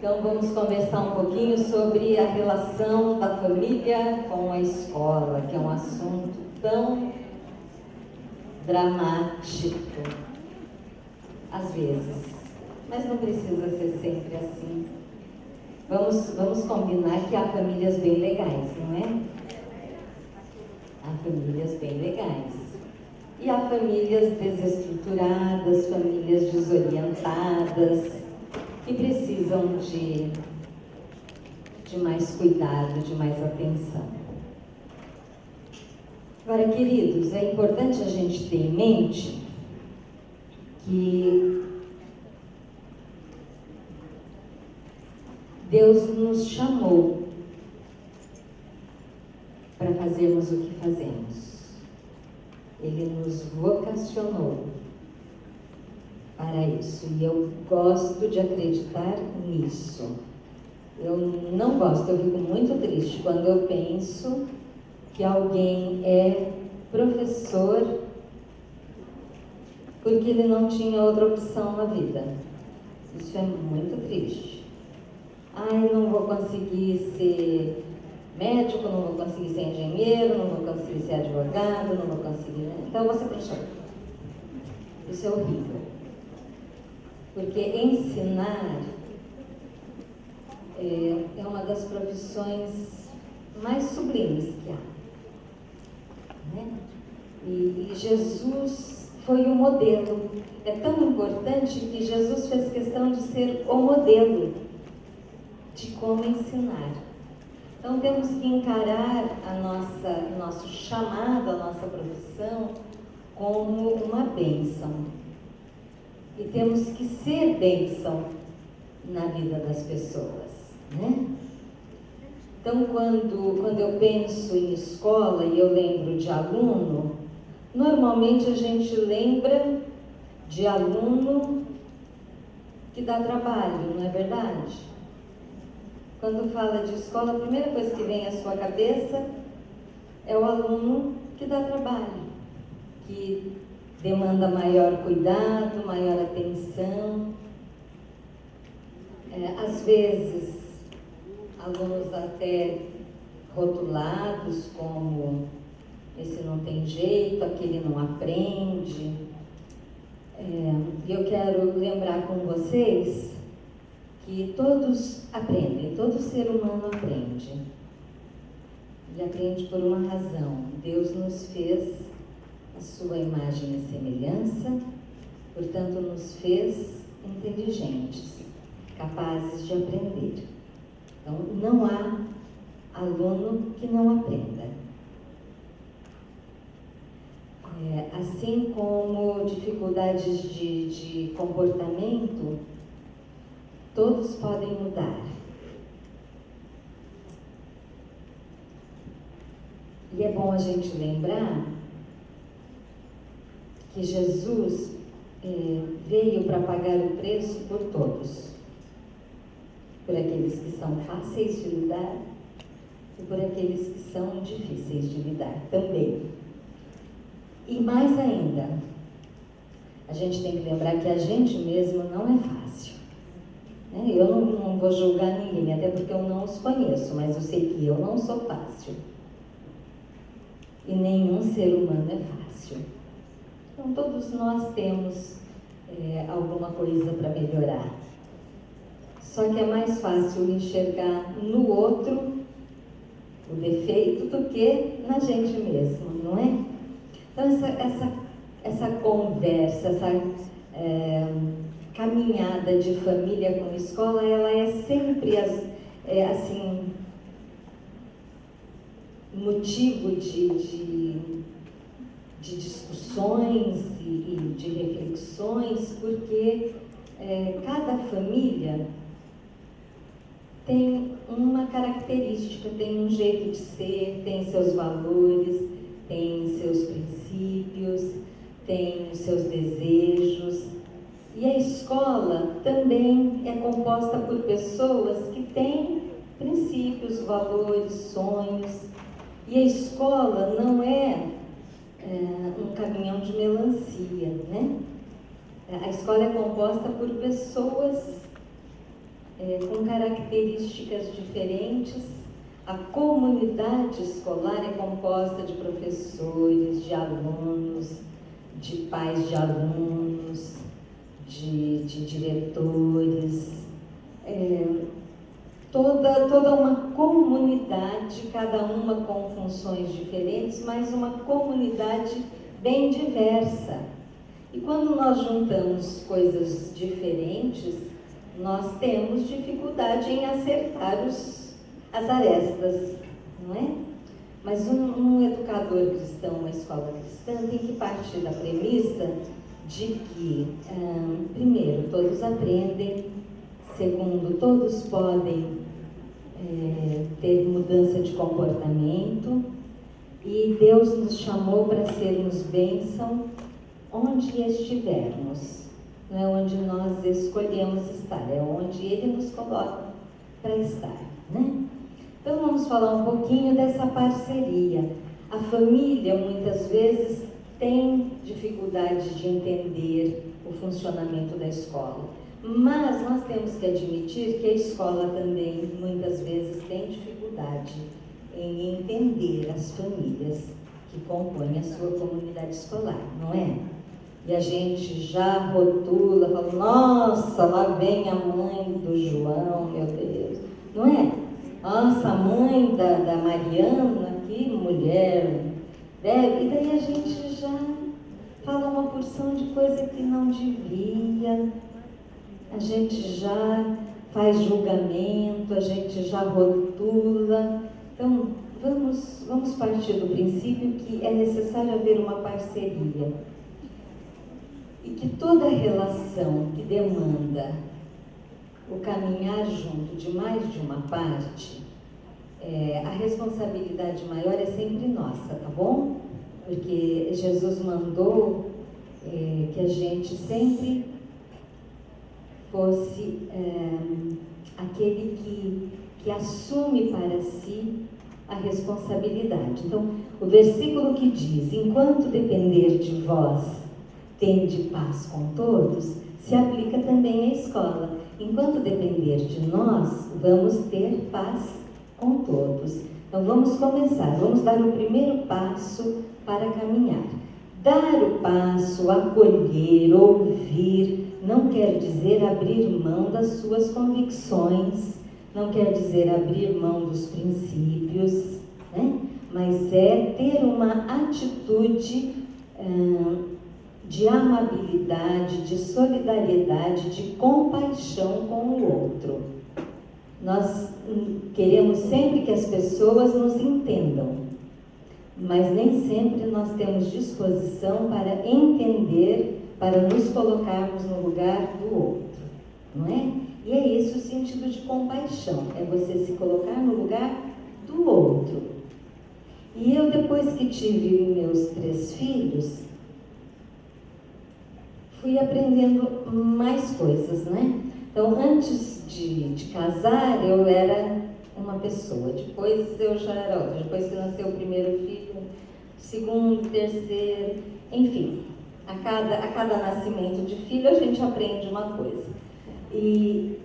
Então vamos conversar um pouquinho sobre a relação da família com a escola, que é um assunto tão dramático, às vezes, mas não precisa ser sempre assim. Vamos combinar que há famílias bem legais, não é? Há famílias bem legais. E há famílias desestruturadas, famílias desorientadas, que precisam de mais cuidado, de mais atenção. Agora, queridos, é importante a gente ter em mente que Deus nos chamou para fazermos o que fazemos. Ele nos vocacionou para isso. E eu gosto de acreditar nisso. Eu não gosto, eu fico muito triste quando eu penso que alguém é professor porque ele não tinha outra opção na vida. Isso é muito triste. Ai, não vou conseguir ser médico, não vou conseguir ser engenheiro, não vou conseguir ser advogado, não vou conseguir... Então eu vou ser professor. Isso é horrível. Porque ensinar é uma das profissões mais sublimes que há. Né? E Jesus foi o modelo. É tão importante que Jesus fez questão de ser o modelo de como ensinar. Então temos que encarar nosso chamado, a nossa profissão, como uma bênção. E temos que ser bênção na vida das pessoas, né? Então, quando eu penso em escola e eu lembro de aluno, normalmente a gente lembra de aluno que dá trabalho, não é verdade? Quando fala de escola, a primeira coisa que vem à sua cabeça é o aluno que dá trabalho, que demanda maior cuidado, maior atenção. Às vezes, alunos até rotulados como esse não tem jeito, aquele não aprende. Eu quero lembrar com vocês que todos aprendem, todo ser humano aprende. E aprende por uma razão. Deus nos fez a sua imagem e semelhança, portanto nos fez inteligentes, capazes de aprender. Então não há aluno que não aprenda. Assim como dificuldades de comportamento, todos podem mudar. E é bom a gente lembrar que Jesus veio para pagar o preço por todos. Por aqueles que são fáceis de lidar e por aqueles que são difíceis de lidar também. E mais ainda, a gente tem que lembrar que a gente mesmo não é fácil. Eu não vou julgar ninguém, até porque eu não os conheço, mas eu sei que eu não sou fácil. E nenhum ser humano é fácil. Então todos nós temos alguma coisa para melhorar. Só que é mais fácil enxergar no outro o defeito do que na gente mesmo, não é? Então essa conversa, essa caminhada de família com escola, ela é sempre assim, motivo de discussões e de reflexões, porque cada família tem uma característica, tem um jeito de ser, tem seus valores, tem seus princípios, tem os seus desejos. E a escola também é composta por pessoas que têm princípios, valores, sonhos. E a escola não é um caminhão de melancia, né? A escola é composta por pessoas com características diferentes. A comunidade escolar é composta de professores, de alunos, de pais de alunos, de diretores, toda uma comunidade, cada uma com funções diferentes, mas uma comunidade bem diversa. E quando nós juntamos coisas diferentes, nós temos dificuldade em acertar as arestas, não é? Mas um educador cristão, uma escola cristã, tem que partir da premissa de que, primeiro, todos aprendem, segundo, todos podem ter mudança de comportamento, e Deus nos chamou para sermos bênção onde estivermos. Não é onde nós escolhemos estar, é onde Ele nos coloca para estar, né? Então vamos falar um pouquinho dessa parceria. A família muitas vezes tem dificuldade de entender o funcionamento da escola, mas nós temos que admitir que a escola também muitas vezes tem dificuldade em entender as famílias que compõem a sua comunidade escolar, não é? E a gente já rotula, fala, nossa, lá vem a mãe do João, meu Deus, não é? Nossa, a mãe da Mariana, que mulher, né? E daí a gente já fala uma porção de coisa que não devia, a gente já faz julgamento, a gente já rotula. Então, vamos partir do princípio que é necessário haver uma parceria. E que toda relação que demanda o caminhar junto de mais de uma parte, a responsabilidade maior é sempre nossa, tá bom? Porque Jesus mandou que a gente sempre fosse aquele que assume para si a responsabilidade. Então, o versículo que diz, enquanto depender de vós, tende paz com todos, se aplica também à escola. Enquanto depender de nós, vamos ter paz com todos. Então vamos começar, vamos dar o primeiro passo para caminhar. Dar o passo, acolher, ouvir, não quer dizer abrir mão das suas convicções, não quer dizer abrir mão dos princípios, né? Mas é ter uma atitude de amabilidade, de solidariedade, de compaixão com o outro. Nós queremos sempre que as pessoas nos entendam, mas nem sempre nós temos disposição para entender, para nos colocarmos no lugar do outro, não é? E é esse o sentido de compaixão, é você se colocar no lugar do outro. E eu, depois que tive meus 3 filhos, fui aprendendo mais coisas, né? Então, antes de casar, eu era uma pessoa, depois eu já era outra, depois que nasceu o primeiro filho, segundo, terceiro, enfim, a cada nascimento de filho a gente aprende uma coisa. E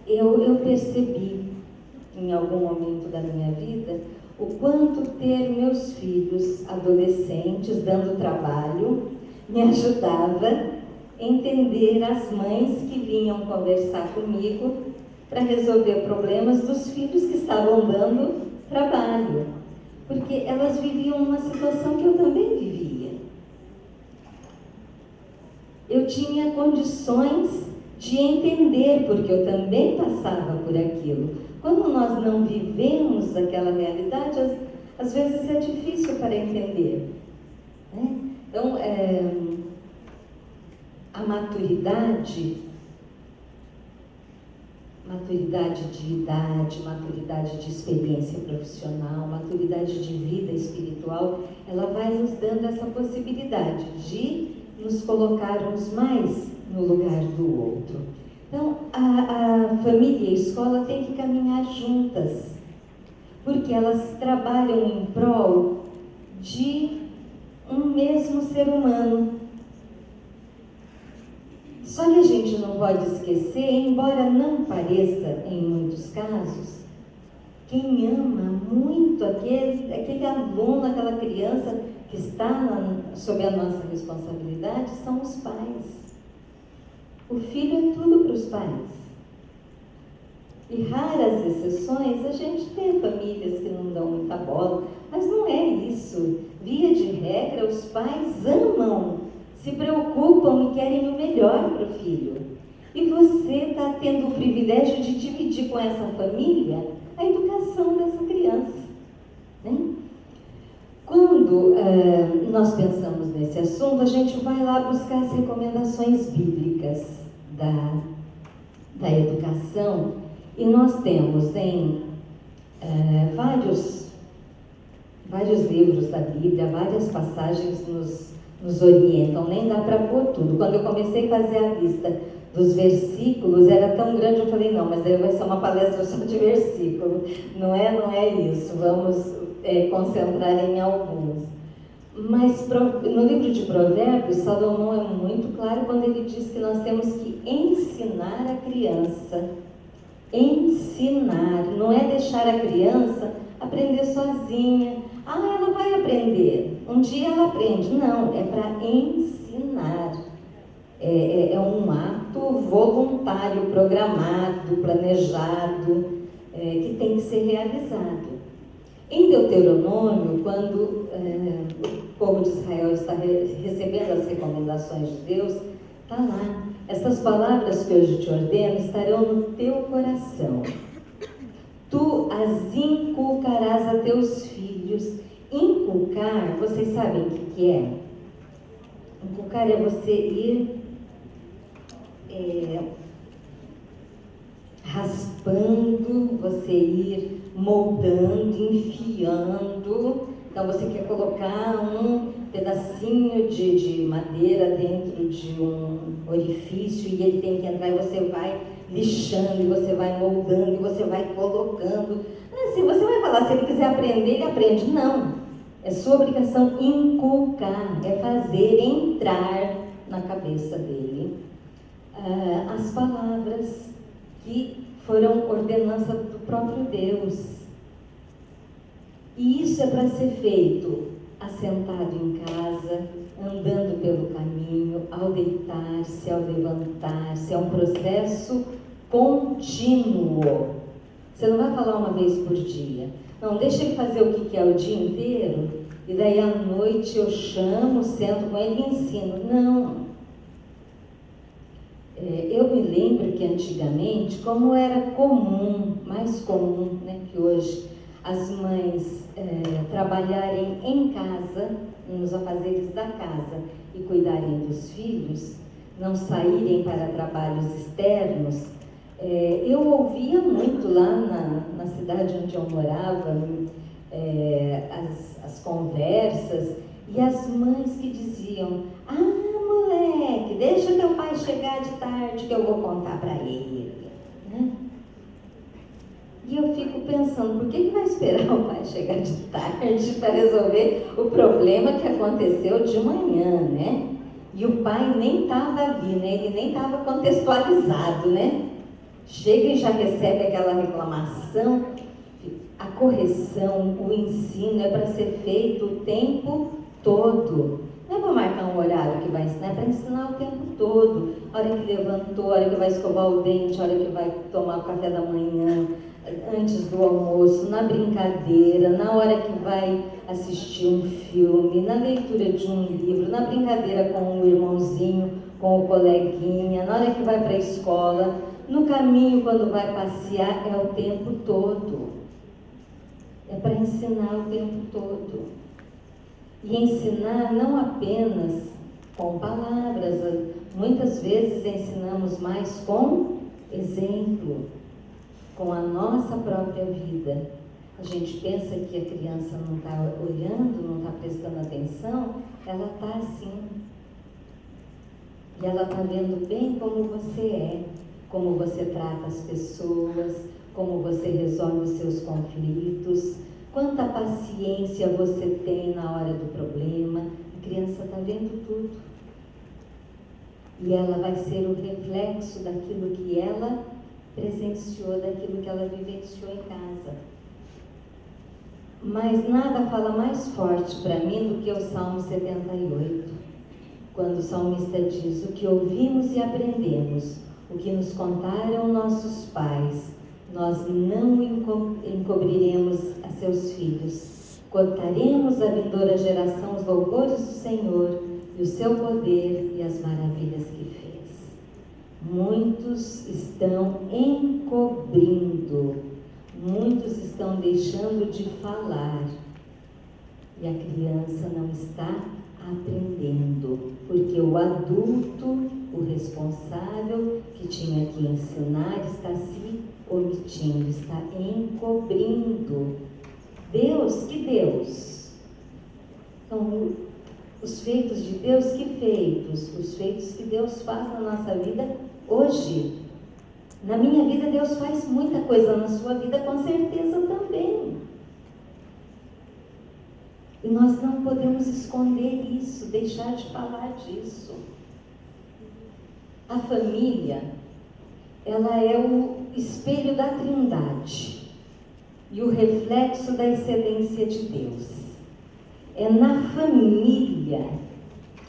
eu percebi, em algum momento da minha vida, o quanto ter meus filhos adolescentes dando trabalho me ajudava a entender as mães que vinham conversar comigo para resolver problemas dos filhos que estavam dando trabalho, porque elas viviam uma situação que eu também vivia. Eu tinha condições de entender, porque eu também passava por aquilo. Quando nós não vivemos aquela realidade, às vezes é difícil para entender, né? Então, a maturidade de idade, maturidade de experiência profissional, maturidade de vida espiritual, ela vai nos dando essa possibilidade de nos colocarmos mais no lugar do outro. Então, a família e a escola têm que caminhar juntas, porque elas trabalham em prol de um mesmo ser humano. Só que a gente não pode esquecer, embora não pareça em muitos casos, quem ama muito aquele aluno, aquela criança que está sob a nossa responsabilidade, são os pais. O filho é tudo para os pais. E raras exceções, a gente tem famílias que não dão muita bola, mas não é isso. Via de regra, os pais amam, se preocupam e querem o melhor para o filho. E você está tendo o privilégio de dividir com essa família a educação dessa criança, né? Quando nós pensamos nesse assunto, a gente vai lá buscar as recomendações bíblicas da educação. E nós temos em vários livros da Bíblia, várias passagens nos orientam, nem dá para pôr tudo. Quando eu comecei a fazer a lista dos versículos, era tão grande, eu falei, não, mas daí vai ser uma palestra só de versículo. Não é isso, vamos concentrar em alguns. Mas no livro de Provérbios, Salomão é muito claro quando ele diz que nós temos que ensinar a criança. Ensinar, não é deixar a criança aprender sozinha. Ela vai aprender, um dia ela aprende. Não, é para ensinar. É um ato voluntário, programado, planejado, que tem que ser realizado. Em Deuteronômio, quando o povo de Israel está recebendo as recomendações de Deus, está lá. Estas palavras que hoje te ordeno estarão no teu coração. Tu as inculcarás a teus filhos. Inculcar, vocês sabem o que é? Inculcar é você ir raspando, você ir moldando, enfiando. Então você quer colocar um pedacinho de madeira dentro de um orifício e ele tem que entrar, e você vai lixando, e você vai moldando, e você vai colocando. Assim, você vai falar, se ele quiser aprender, ele aprende. Não, é sua obrigação inculcar, é fazer entrar na cabeça dele as palavras que foram ordenança do próprio Deus. E isso é para ser feito assentado em casa, andando pelo caminho, ao deitar-se, ao levantar-se. É um processo contínuo. Você não vai falar uma vez por dia. Não, deixa ele fazer o que quer o dia inteiro, e daí à noite eu chamo, sento com ele e ensino. Não. Eu me lembro que antigamente, como era comum, mais comum, né, que hoje, as mães trabalharem em casa, nos afazeres da casa, e cuidarem dos filhos, não saírem para trabalhos externos, eu ouvia muito lá na cidade onde eu morava, as conversas, e as mães que diziam, moleque, deixa teu pai chegar de tarde que eu vou contar para ele, né? E eu fico pensando, por que vai esperar o pai chegar de tarde para resolver o problema que aconteceu de manhã, né? E o pai nem estava ali, né? Ele nem estava contextualizado, né? Chega e já recebe aquela reclamação. A correção, o ensino é para ser feito o tempo todo. Não é para marcar um horário que vai ensinar, é para ensinar o tempo todo. A hora que levantou, a hora que vai escovar o dente, a hora que vai tomar o café da manhã, antes do almoço, na brincadeira, na hora que vai assistir um filme, na leitura de um livro, na brincadeira com o irmãozinho, com o coleguinha, na hora que vai para a escola, no caminho quando vai passear, é o tempo todo. É para ensinar o tempo todo. E ensinar não apenas com palavras, muitas vezes ensinamos mais com exemplo, com a nossa própria vida. A gente pensa que a criança não está olhando, não está prestando atenção, ela está assim. E ela está vendo bem como você é, como você trata as pessoas, como você resolve os seus conflitos, quanta paciência você tem na hora do problema. A criança está vendo tudo. e ela vai ser o reflexo daquilo que ela presenciou, daquilo que ela vivenciou em casa. Mas nada fala mais forte para mim do que o Salmo 78, quando o salmista diz: o que ouvimos e aprendemos, o que nos contaram nossos pais, nós não encobriremos a seus filhos. Contaremos à vindoura geração os louvores do Senhor e o seu poder e as maravilhas que fez. Muitos estão encobrindo, muitos estão deixando de falar, e a criança não está aprendendo, porque o adulto, o responsável, que tinha que ensinar, está se omitindo, está encobrindo. Deus, que Deus? Então, os feitos de Deus, que feitos? Os feitos que Deus faz na nossa vida hoje. Na minha vida, Deus faz muita coisa, na sua vida, com certeza também. E nós não podemos esconder isso, deixar de falar disso. A família, ela é o espelho da Trindade e o reflexo da excelência de Deus. É na família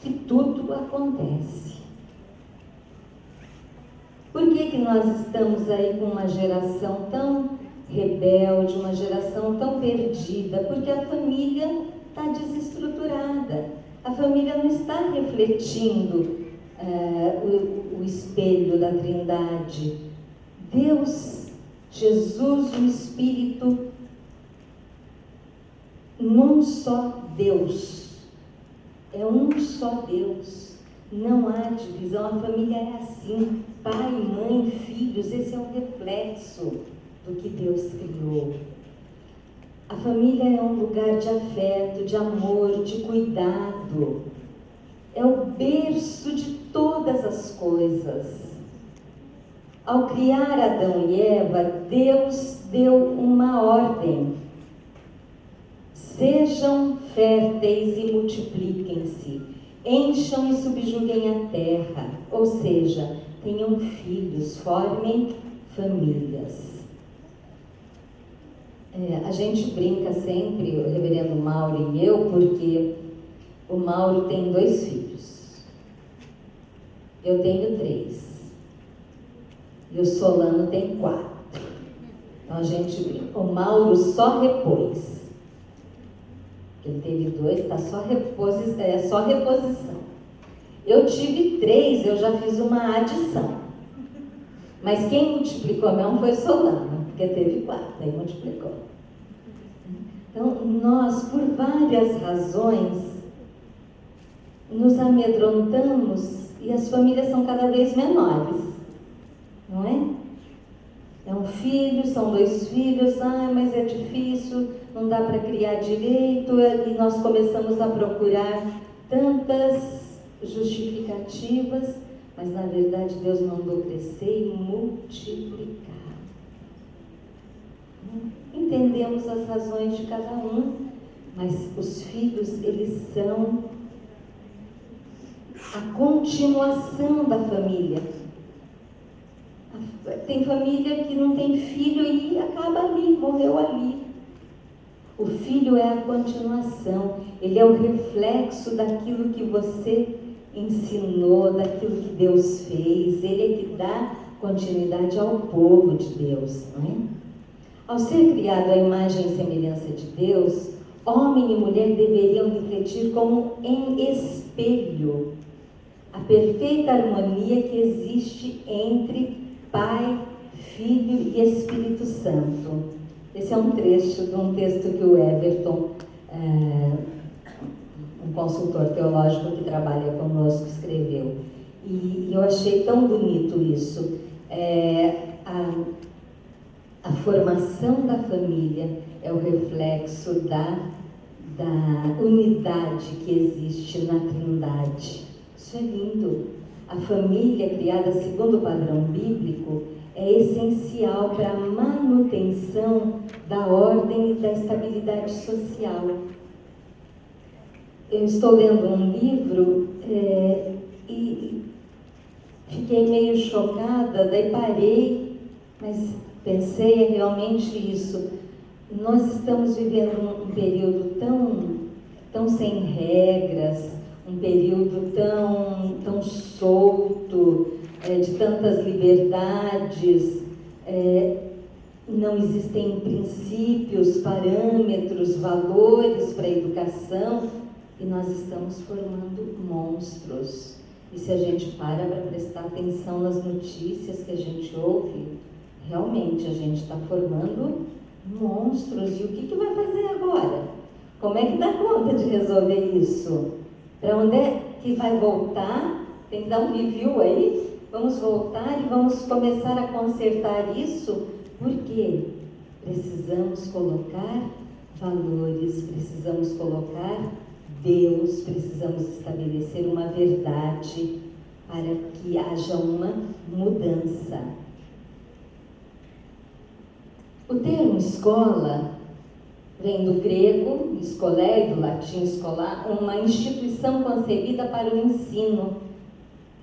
que tudo acontece. Por que nós estamos aí com uma geração tão rebelde, uma geração tão perdida? Porque a família está desestruturada. A família não está refletindo o espelho da Trindade. Deus, Jesus, o Espírito, num só Deus. É um só Deus. Não há divisão. A família é assim: pai, mãe, filhos. Esse é o reflexo do que Deus criou. A família é um lugar de afeto, de amor, de cuidado. É o berço de todas as coisas. Ao criar Adão e Eva, Deus deu uma ordem: sejam férteis e multipliquem-se, encham e subjuguem a terra. Ou seja, tenham filhos, formem famílias. A gente brinca sempre, o reverendo Mauro e eu, porque o Mauro tem 2 filhos. Eu tenho 3. E o Solano tem 4. Então a gente brinca. O Mauro só repôs. Ele teve 2, está só reposição. Eu tive 3, eu já fiz uma adição. Mas quem multiplicou mesmo foi Solano, porque teve 4, aí multiplicou. Então, nós, por várias razões, nos amedrontamos e as famílias são cada vez menores, não é? É um filho, são 2 filhos, mas é difícil, não dá para criar direito, e nós começamos a procurar tantas justificativas, mas na verdade Deus mandou crescer e multiplicar. Entendemos as razões de cada um, mas os filhos, eles são a continuação da família. Tem família que não tem filho e acaba ali, morreu ali. O filho é a continuação, ele é o reflexo daquilo que você ensinou, daquilo que Deus fez. Ele é que dá continuidade ao povo de Deus, não é? Ao ser criado à imagem e semelhança de Deus, homem e mulher deveriam refletir como em espelho a perfeita harmonia que existe entre Pai, Filho e Espírito Santo. Esse é um trecho de um texto que o Everton, um consultor teológico que trabalha conosco, escreveu. E eu achei tão bonito isso. A formação da família é o reflexo da unidade que existe na Trindade. Isso é lindo. A família criada segundo o padrão bíblico é essencial para a manutenção da ordem e da estabilidade social. Eu estou lendo um livro e fiquei meio chocada, daí parei, mas pensei realmente isso. Nós estamos vivendo um período tão sem regras, um período tão solto, de tantas liberdades, não existem princípios, parâmetros, valores para a educação, e nós estamos formando monstros. E se a gente para prestar atenção nas notícias que a gente ouve, realmente a gente está formando monstros. E o que vai fazer agora? Como é que dá conta de resolver isso? Para onde é que vai voltar? Tem que dar um review aí? Vamos voltar e vamos começar a consertar isso? Porque precisamos colocar valores, precisamos colocar Deus, precisamos estabelecer uma verdade para que haja uma mudança. O termo escola vem do grego, escolé, do latim escolar, uma instituição concebida para o ensino.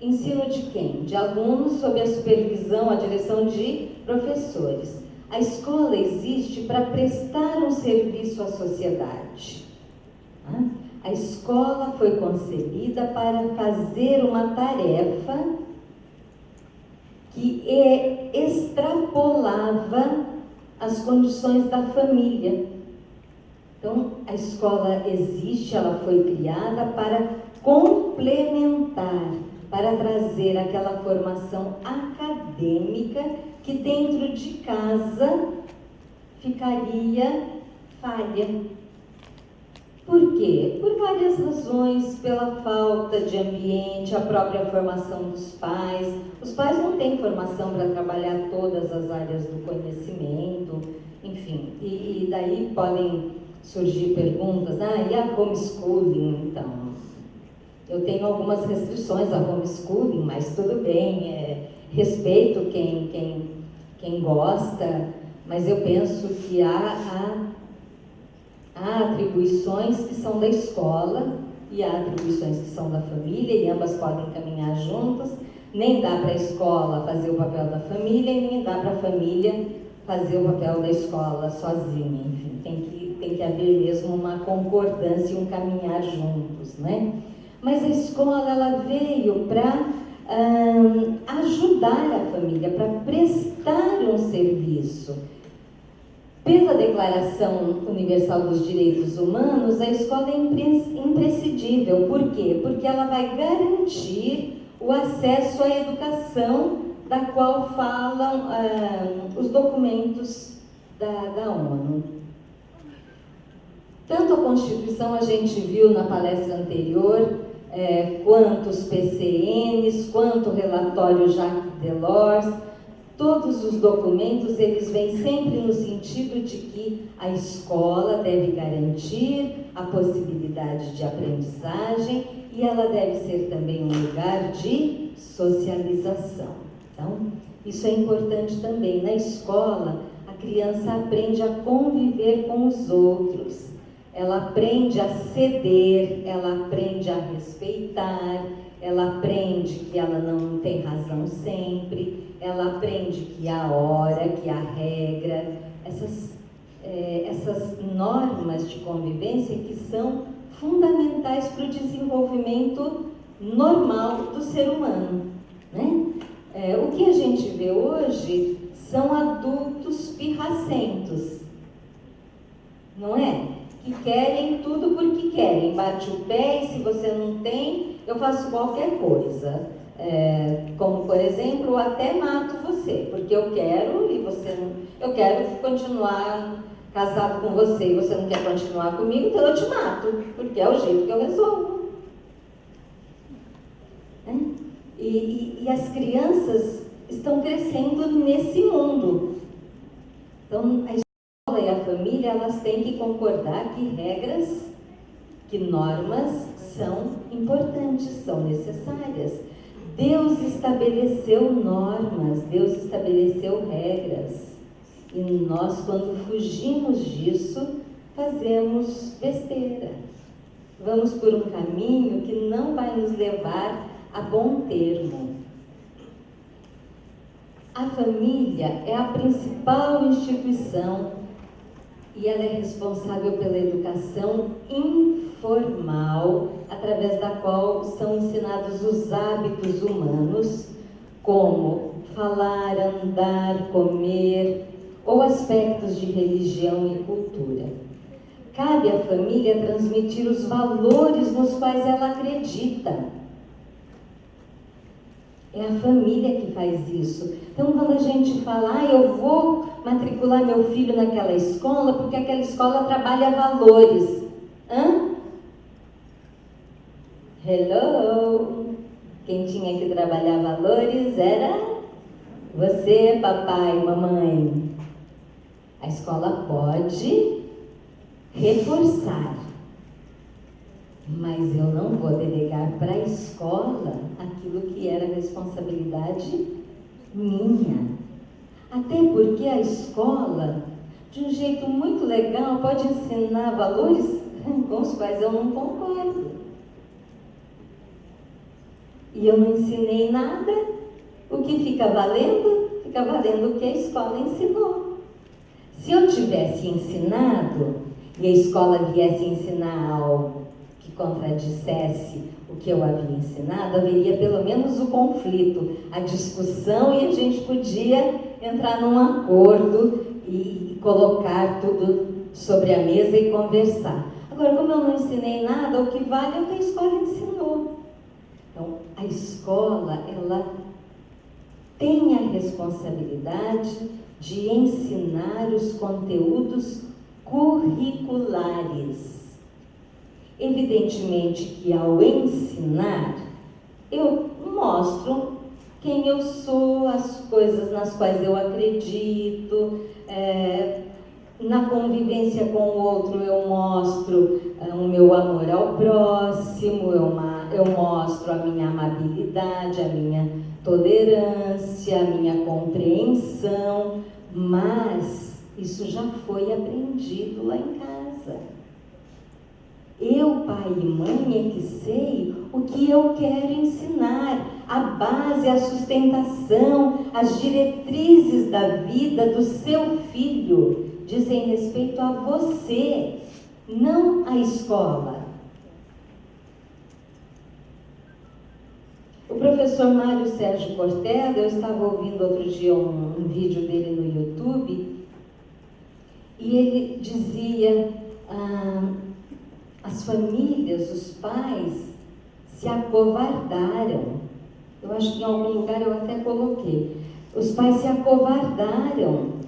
Ensino de quem? De alunos sob a supervisão, a direção de professores. A escola existe para prestar um serviço à sociedade. A escola foi concebida para fazer uma tarefa que extrapolava as condições da família. Então, a escola existe, ela foi criada para complementar, para trazer aquela formação acadêmica que dentro de casa ficaria falha. Por quê? Por várias razões, pela falta de ambiente, a própria formação dos pais. Os pais não têm formação para trabalhar todas as áreas do conhecimento, enfim. E daí podem surgir perguntas, e a homeschooling, então? Eu tenho algumas restrições a homeschooling, mas tudo bem, respeito quem gosta, mas eu penso que há atribuições que são da escola e há atribuições que são da família, e ambas podem caminhar juntas. Nem dá para a escola fazer o papel da família e nem dá para a família fazer o papel da escola sozinha. Enfim, tem que haver mesmo uma concordância e um caminhar juntos, né? Mas a escola, ela veio para ajudar a família, para prestar um serviço. Pela Declaração Universal dos Direitos Humanos, a escola é imprescindível. Por quê? Porque ela vai garantir o acesso à educação, da qual falam os documentos da ONU. Tanto a Constituição, a gente viu na palestra anterior, quanto os PCNs, quanto o relatório Jacques Delors, todos os documentos, eles vêm sempre no sentido de que a escola deve garantir a possibilidade de aprendizagem e ela deve ser também um lugar de socialização. Então, isso é importante também. Na escola, a criança aprende a conviver com os outros, ela aprende a ceder, ela aprende a respeitar, ela aprende que ela não tem razão sempre, ela aprende que há hora, que há regra, essas normas de convivência que são fundamentais para o desenvolvimento normal do ser humano, né? O que a gente vê hoje são adultos pirracentos, não é? Que querem tudo porque querem, bate o pé e se você não tem, eu faço qualquer coisa. Como, por exemplo, eu até mato você, porque eu quero e você não... Eu quero continuar casado com você e você não quer continuar comigo, então eu te mato, porque é o jeito que eu resolvo. E as crianças estão crescendo nesse mundo. Então, a escola e a família, elas têm que concordar que regras, que normas são importantes, são necessárias. Deus estabeleceu normas, Deus estabeleceu regras. E nós, quando fugimos disso, fazemos besteira. Vamos por um caminho que não vai nos levar a bom termo. A família é a principal instituição e ela é responsável pela educação informal, através da qual são ensinados os hábitos humanos, como falar, andar, comer, ou aspectos de religião e cultura. Cabe à família transmitir os valores nos quais ela acredita. É a família que faz isso. Então, quando a gente fala, eu vou matricular meu filho naquela escola, porque aquela escola trabalha valores. Hello! Quem tinha que trabalhar valores era você, papai, mamãe. A escola pode reforçar, mas eu não vou delegar para a escola aquilo que era responsabilidade minha. Até porque a escola, de um jeito muito legal, pode ensinar valores com os quais eu não concordo. E eu não ensinei nada, o que fica valendo? Fica valendo o que a escola ensinou. Se eu tivesse ensinado e a escola viesse ensinar algo que contradissesse o que eu havia ensinado, haveria pelo menos o conflito, a discussão, e a gente podia entrar num acordo e colocar tudo sobre a mesa e conversar. Agora, como eu não ensinei nada, o que vale é o que a escola ensinou. Então, a escola, ela tem a responsabilidade de ensinar os conteúdos curriculares. Evidentemente que ao ensinar, eu mostro quem eu sou, as coisas nas quais eu acredito, na convivência com o outro eu mostro o meu amor ao próximo, eu mostro a minha amabilidade, a minha tolerância, a minha compreensão, mas isso já foi aprendido lá em casa. Eu, pai e mãe, é que sei o que eu quero ensinar. A base, a sustentação, as diretrizes da vida do seu filho dizem respeito a você, não à escola. O professor Mário Sérgio Cortella, eu estava ouvindo outro dia um vídeo dele no YouTube, e ele dizia, as famílias, os pais, se acovardaram. Eu acho que em algum lugar eu até coloquei. Os pais se acovardaram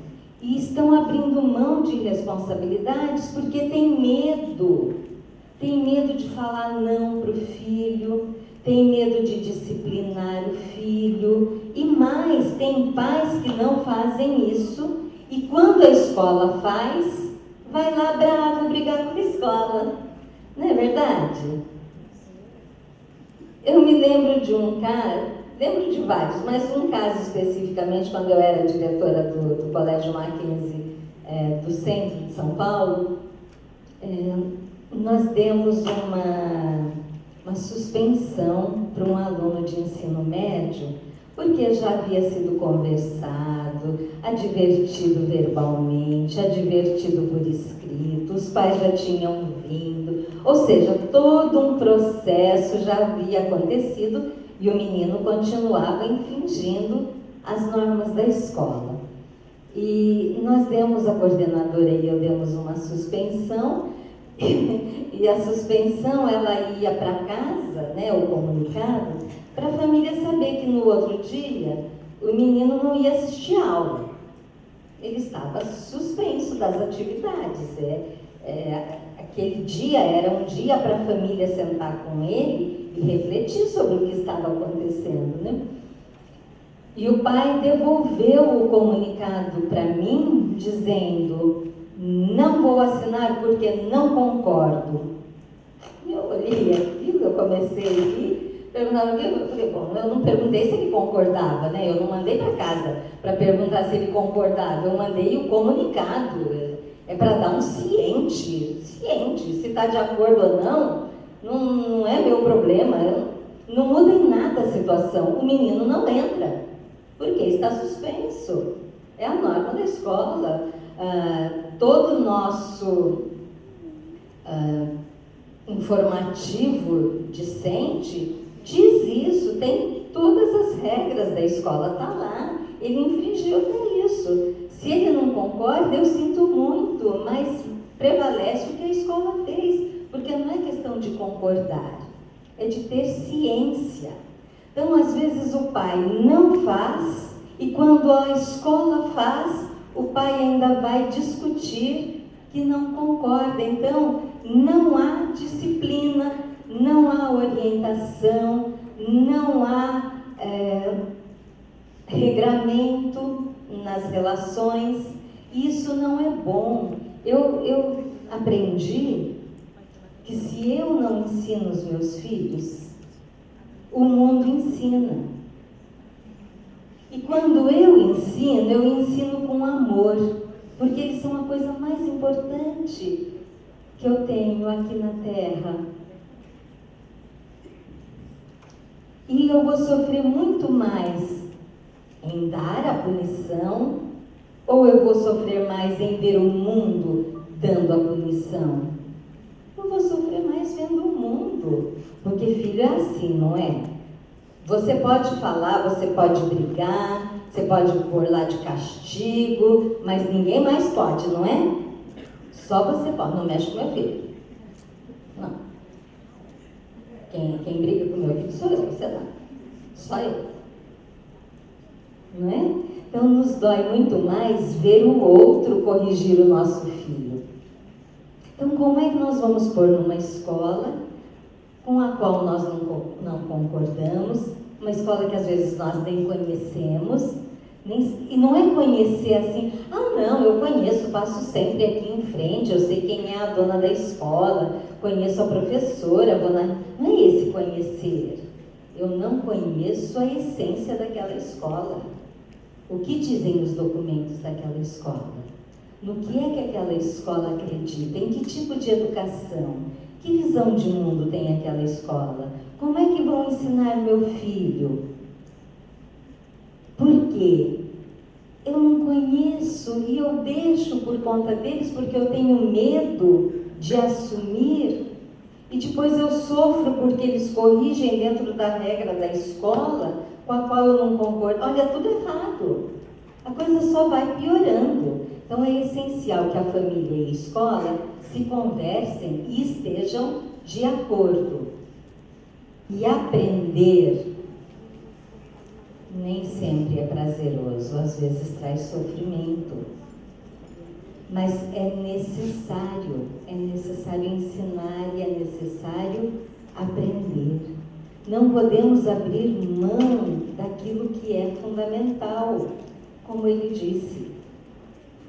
e estão abrindo mão de responsabilidades porque tem medo. Tem medo de falar não para o filho, tem medo de disciplinar o filho. E mais, tem pais que não fazem isso e quando a escola faz, vai lá bravo brigar com a escola. Não é verdade? Eu me lembro de um caso, lembro de vários, mas um caso especificamente, quando eu era diretora do Colégio Mackenzie, do centro de São Paulo, nós demos uma suspensão para um aluno de ensino médio, porque já havia sido conversado, advertido verbalmente, advertido por escrito, os pais já tinham vindo, ou seja, todo um processo já havia acontecido e o menino continuava infringindo as normas da escola. E nós demos, a coordenadora e eu demos uma suspensão, e a suspensão ela ia para casa, o comunicado, para a família saber que no outro dia o menino não ia assistir aula. Ele estava suspenso das atividades. Aquele dia era um dia para a família sentar com ele e refletir sobre o que estava acontecendo, E o pai devolveu o comunicado para mim, dizendo: não vou assinar porque não concordo. E eu olhei aquilo, eu comecei a rir, perguntava, eu falei, bom, eu não perguntei se ele concordava, eu não mandei para casa para perguntar se ele concordava, eu mandei o comunicado, para dar um ciente, se está de acordo ou não é meu problema, não muda em nada a situação, o menino não entra. Porque está suspenso. É a norma da escola. Todo o nosso informativo discente diz isso, tem todas as regras da escola, está lá. Ele infringiu até isso. Se ele não concorda, eu sinto muito, mas prevalece o que a escola fez, porque não é questão de concordar, é de ter ciência. Então, às vezes, o pai não faz, e quando a escola faz, o pai ainda vai discutir que não concorda. Então, não há disciplina, não há orientação, não há regramento nas relações. Isso não é bom. Eu aprendi que se eu não ensino os meus filhos, o mundo ensina. E quando eu ensino com amor, porque eles são a coisa mais importante que eu tenho aqui na Terra. E eu vou sofrer muito mais em dar a punição, ou eu vou sofrer mais em ver o mundo dando a punição? Eu vou sofrer mais vendo o mundo, porque filho é assim, não é? Você pode falar, você pode brigar, você pode pôr lá de castigo, mas ninguém mais pode, não é? Só você pode. Não mexe com meu filho. Não. Quem briga com meu filho sou eu, você não. Só eu. Não é? Então nos dói muito mais ver o outro corrigir o nosso filho. Então como é que nós vamos pôr numa escola com a qual nós não concordamos, uma escola que às vezes nós nem conhecemos, e não é conhecer assim, não, eu conheço, passo sempre aqui em frente, eu sei quem é a dona da escola, conheço a professora, não é esse conhecer. Eu não conheço a essência daquela escola. O que dizem os documentos daquela escola? No que é que aquela escola acredita? Em que tipo de educação? Que visão de mundo tem aquela escola? Como é que vão ensinar meu filho? Por quê? Eu não conheço e eu deixo por conta deles porque eu tenho medo de assumir e depois eu sofro porque eles corrigem dentro da regra da escola com a qual eu não concordo. Olha, tudo errado. A coisa só vai piorando. Então é essencial que a família e a escola se conversem e estejam de acordo. E aprender nem sempre é prazeroso, às vezes traz sofrimento. Mas é necessário ensinar e é necessário aprender. Não podemos abrir mão daquilo que é fundamental, como ele disse.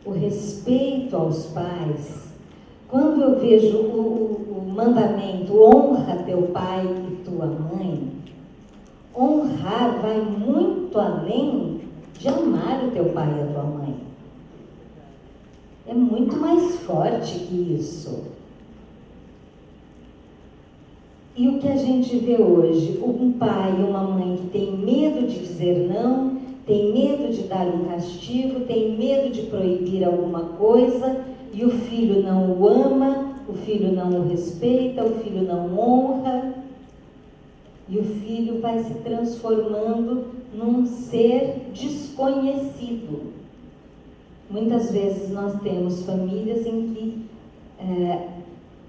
O respeito aos pais. Quando eu vejo o mandamento, honra teu pai e tua mãe, honrar vai muito além de amar o teu pai e a tua mãe. É muito mais forte que isso. E o que a gente vê hoje? Um pai e uma mãe que tem medo de dizer não, tem medo de dar um castigo, tem medo de proibir alguma coisa, e o filho não o ama, o filho não o respeita, o filho não honra, e o filho vai se transformando num ser desconhecido. Muitas vezes nós temos famílias em que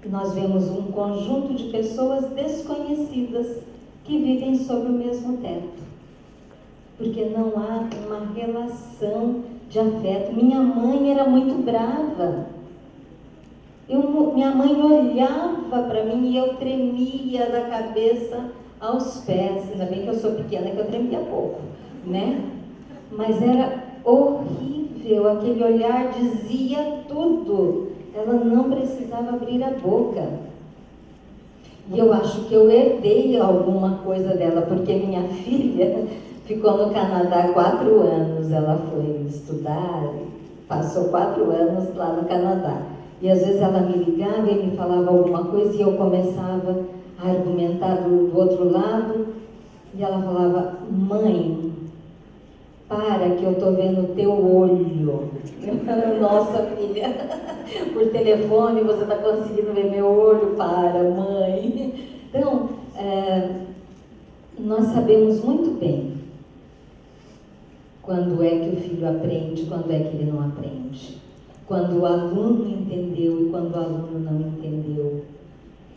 nós vemos um conjunto de pessoas desconhecidas que vivem sob o mesmo teto, porque não há uma relação de afeto. Minha mãe era muito brava. Minha mãe olhava para mim e eu tremia da cabeça aos pés. Ainda bem que eu sou pequena, que eu tremia pouco, né? Mas era horrível, aquele olhar dizia tudo. Ela não precisava abrir a boca. E eu acho que eu herdei alguma coisa dela, porque minha filha ficou no Canadá 4 anos. Ela foi estudar, passou 4 anos lá no Canadá. E às vezes ela me ligava e me falava alguma coisa e eu começava a argumentar do outro lado. E ela falava: mãe, Para que eu estou vendo o teu olho. Nossa, filha, por telefone você está conseguindo ver meu olho? Para, mãe. Então, nós sabemos muito bem quando é que o filho aprende, quando é que ele não aprende. Quando o aluno entendeu e quando o aluno não entendeu.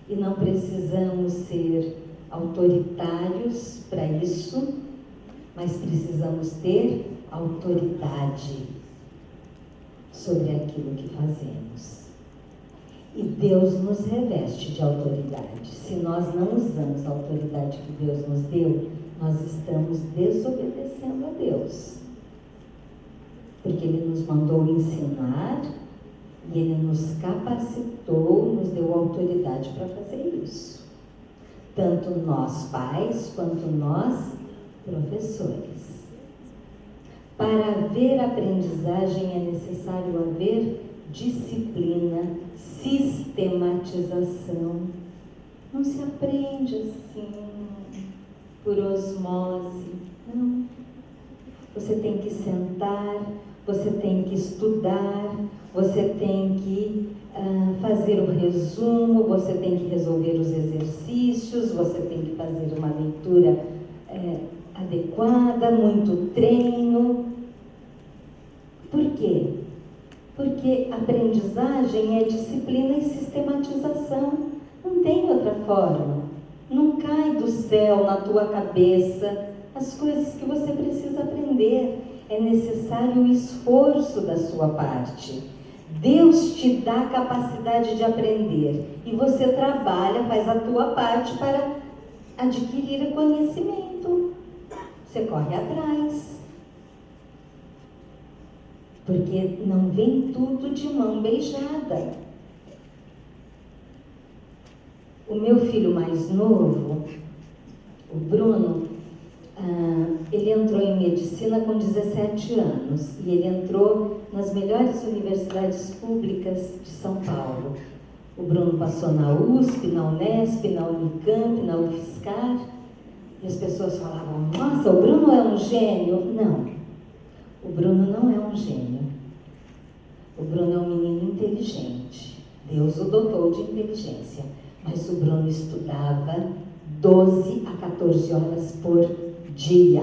E não precisamos ser autoritários para isso, mas precisamos ter autoridade sobre aquilo que fazemos. E Deus nos reveste de autoridade. Se nós não usamos a autoridade que Deus nos deu, nós estamos desobedecendo a Deus. Porque Ele nos mandou ensinar e Ele nos capacitou, nos deu autoridade para fazer isso. Tanto nós pais, quanto nós professores. Para haver aprendizagem é necessário haver disciplina, sistematização. Não se aprende assim, por osmose, não. Você tem que sentar, você tem que estudar, você tem que fazer o resumo, você tem que resolver os exercícios, você tem que fazer uma leitura adequada, muito treino. Por quê? Porque aprendizagem é disciplina e sistematização. Não tem outra forma. Não cai do céu na tua cabeça as coisas que você precisa aprender. É necessário o esforço da sua parte. Deus te dá a capacidade de aprender e você trabalha, faz a tua parte para adquirir conhecimento. Você corre atrás. Porque não vem tudo de mão beijada. O meu filho mais novo, o Bruno, ele entrou em medicina com 17 anos e ele entrou nas melhores universidades públicas de São Paulo. O Bruno passou na USP, na Unesp, na Unicamp, na UFSCar, e as pessoas falavam: nossa, o Bruno é um gênio. Não, o Bruno não é um gênio. O Bruno é um menino inteligente. Deus o dotou de inteligência, mas o Bruno estudava 12 a 14 horas por dia.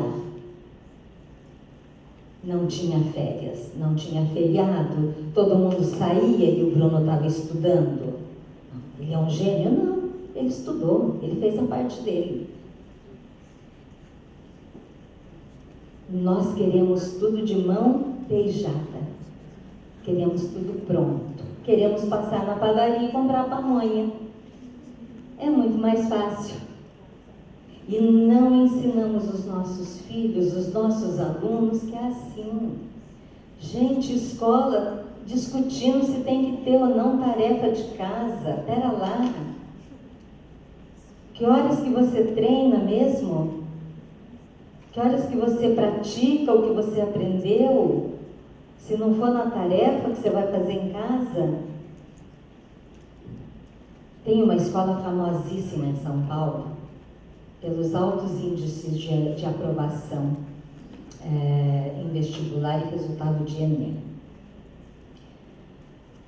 Não tinha férias, não tinha feriado, todo mundo saía e o Bruno estava estudando. Ele é um gênio? Não, ele estudou, ele fez a parte dele. Nós queremos tudo de mão beijada, queremos tudo pronto, queremos passar na padaria e comprar pamonha. É muito mais fácil. E não ensinamos os nossos filhos, os nossos alunos, que é assim. Gente, escola discutindo se tem que ter ou não tarefa de casa. Pera lá. Que horas que você treina mesmo? Que horas que você pratica o que você aprendeu? Se não for na tarefa que você vai fazer em casa. Tem uma escola famosíssima em São Paulo, pelos altos índices de aprovação em vestibular e resultado de Enem.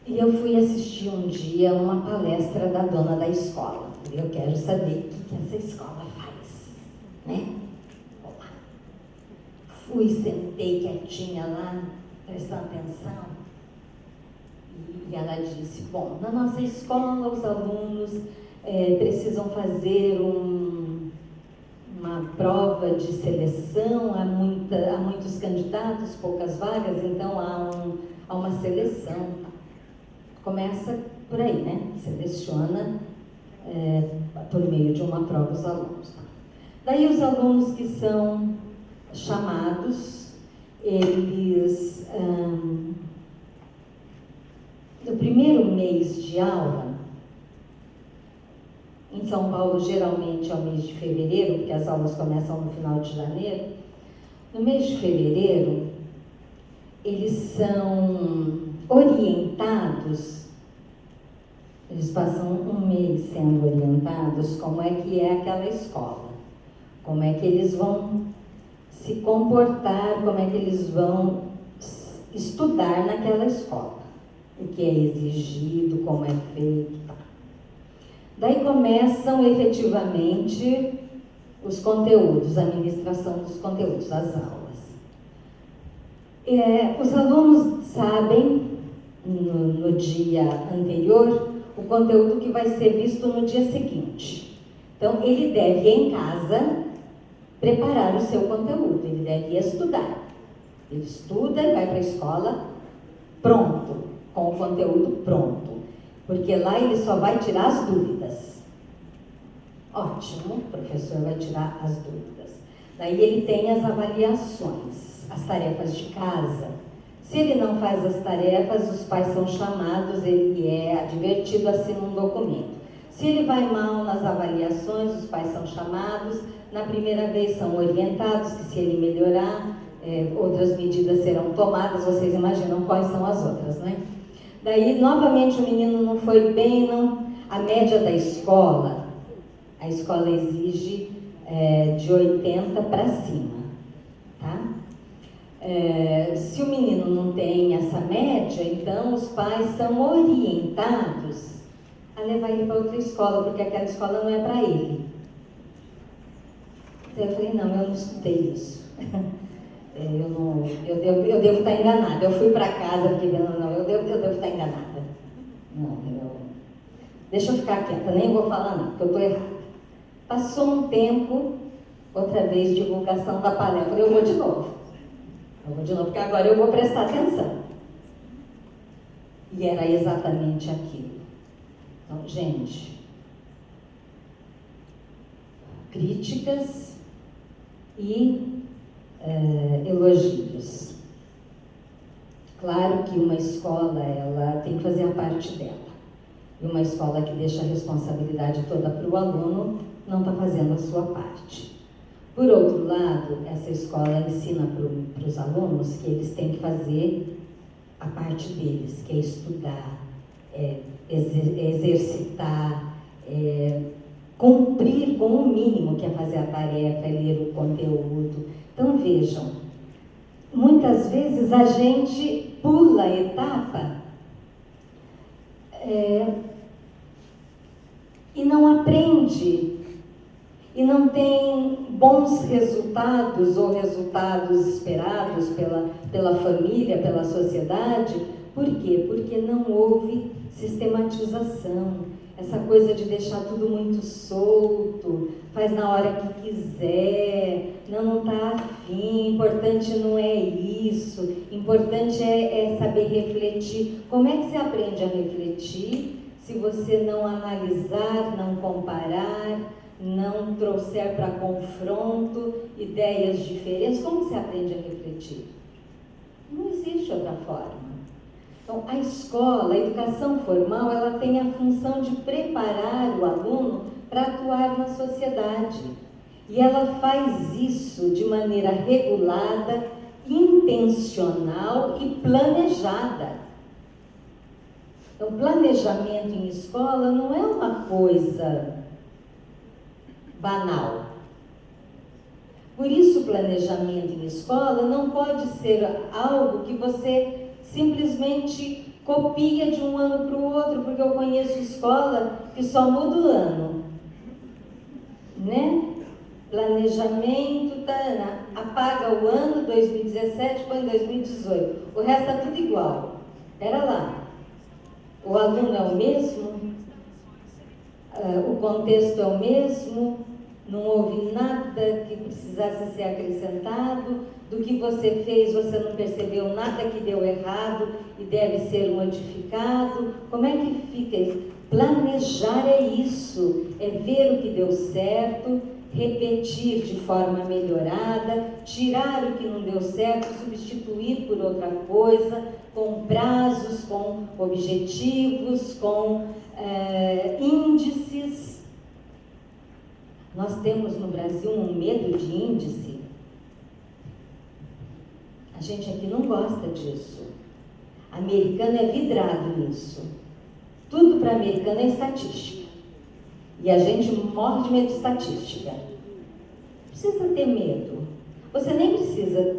E eu fui assistir um dia uma palestra da dona da escola. Eu quero saber o que essa escola faz, né? Olá. Fui, sentei quietinha lá, prestando atenção. E ela disse: bom, na nossa escola os alunos precisam fazer uma prova de seleção, há muitos candidatos, poucas vagas, então há uma seleção. Começa por aí, né? Seleciona por meio de uma prova os alunos. Daí os alunos que são chamados, eles, no primeiro mês de aula, em São Paulo geralmente é o mês de fevereiro, porque as aulas começam no final de janeiro. No mês de fevereiro, eles são orientados, eles passam um mês sendo orientados como é que é aquela escola, como é que eles vão se comportar, como é que eles vão estudar naquela escola, o que é exigido, como é feito. Daí começam efetivamente os conteúdos, a ministração dos conteúdos, as aulas. Os alunos sabem, no dia anterior, o conteúdo que vai ser visto no dia seguinte. Então, ele deve, em casa, preparar o seu conteúdo, ele deve estudar. Ele estuda e vai para a escola pronto, com o conteúdo pronto. Porque lá ele só vai tirar as dúvidas. Ótimo, o professor vai tirar as dúvidas. Daí ele tem as avaliações, as tarefas de casa. Se ele não faz as tarefas, os pais são chamados, ele é advertido, assina um documento. Se ele vai mal nas avaliações, os pais são chamados. Na primeira vez são orientados que se ele melhorar, outras medidas serão tomadas. Vocês imaginam quais são as outras, né? Daí, novamente, o menino não foi bem, não. A média da escola, a escola exige de 80 para cima, tá? Se o menino não tem essa média, então os pais são orientados a levar ele para outra escola, porque aquela escola não é para ele. Então eu falei, não, eu não escutei isso. Eu devo estar enganada. Eu fui para casa porque eu devo estar enganada. Deixa eu ficar quieta, nem vou falar não, porque eu estou errada. Passou um tempo, outra vez divulgação da palestra. Eu falei, eu vou de novo, porque agora eu vou prestar atenção. E era exatamente aquilo. Então, gente, críticas e elogios. Claro que uma escola, ela tem que fazer a parte dela. E uma escola que deixa a responsabilidade toda para o aluno, não está fazendo a sua parte. Por outro lado, essa escola ensina para os alunos que eles têm que fazer a parte deles, que é estudar, exercitar, cumprir com o mínimo, que é fazer a tarefa, ler o conteúdo. Então vejam, muitas vezes a gente pula a etapa e não aprende, e não tem bons resultados ou resultados esperados pela família, pela sociedade. Por quê? Porque não houve sistematização. Essa coisa de deixar tudo muito solto, faz na hora que quiser, não está afim, importante não é isso, importante é saber refletir. Como é que você aprende a refletir se você não analisar, não comparar, não trouxer para confronto ideias diferentes? Como você aprende a refletir? Não existe outra forma. Então, a escola, a educação formal, ela tem a função de preparar o aluno para atuar na sociedade. E ela faz isso de maneira regulada, intencional e planejada. Então, planejamento em escola não é uma coisa banal. Por isso, o planejamento em escola não pode ser algo que você simplesmente copia de um ano para o outro, porque eu conheço escola que só muda o ano, né? Planejamento, apaga o ano 2017, põe 2018, o resto está tudo igual. Pera lá, o aluno é o mesmo, o contexto é o mesmo, não houve nada que precisasse ser acrescentado, do que você fez você não percebeu nada que deu errado e deve ser modificado. Como é que fica? Planejar é isso, é ver o que deu certo, repetir de forma melhorada, tirar o que não deu certo, substituir por outra coisa, com prazos, com objetivos, com índices. Nós temos no Brasil um medo de índice. A gente aqui não gosta disso. Americano é vidrado nisso. Tudo para americano é estatística. E a gente morre de medo de estatística. Não precisa ter medo. Você nem precisa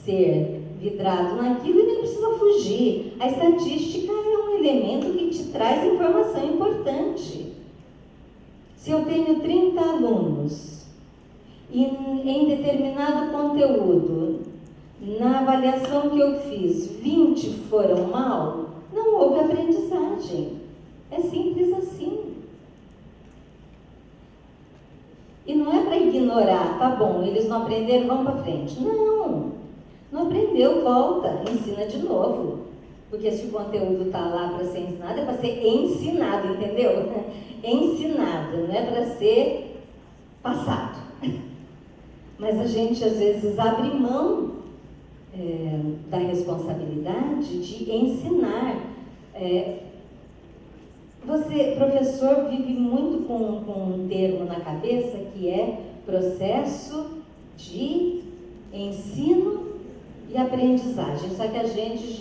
ser vidrado naquilo e nem precisa fugir. A estatística é um elemento que te traz informação importante. Se eu tenho 30 alunos e em determinado conteúdo, na avaliação que eu fiz, 20 foram mal, não houve aprendizagem. É simples assim. E não é para ignorar, tá bom, eles não aprenderam, vamos para frente. Não, não aprendeu, volta, ensina de novo. Porque se o conteúdo está lá para ser ensinado, é para ser ensinado, entendeu? Ensinado, não é para ser passado. Mas a gente às vezes abre mão da responsabilidade de ensinar. Você, professor, vive muito com um termo na cabeça que é processo de ensino e aprendizagem. Só que a gente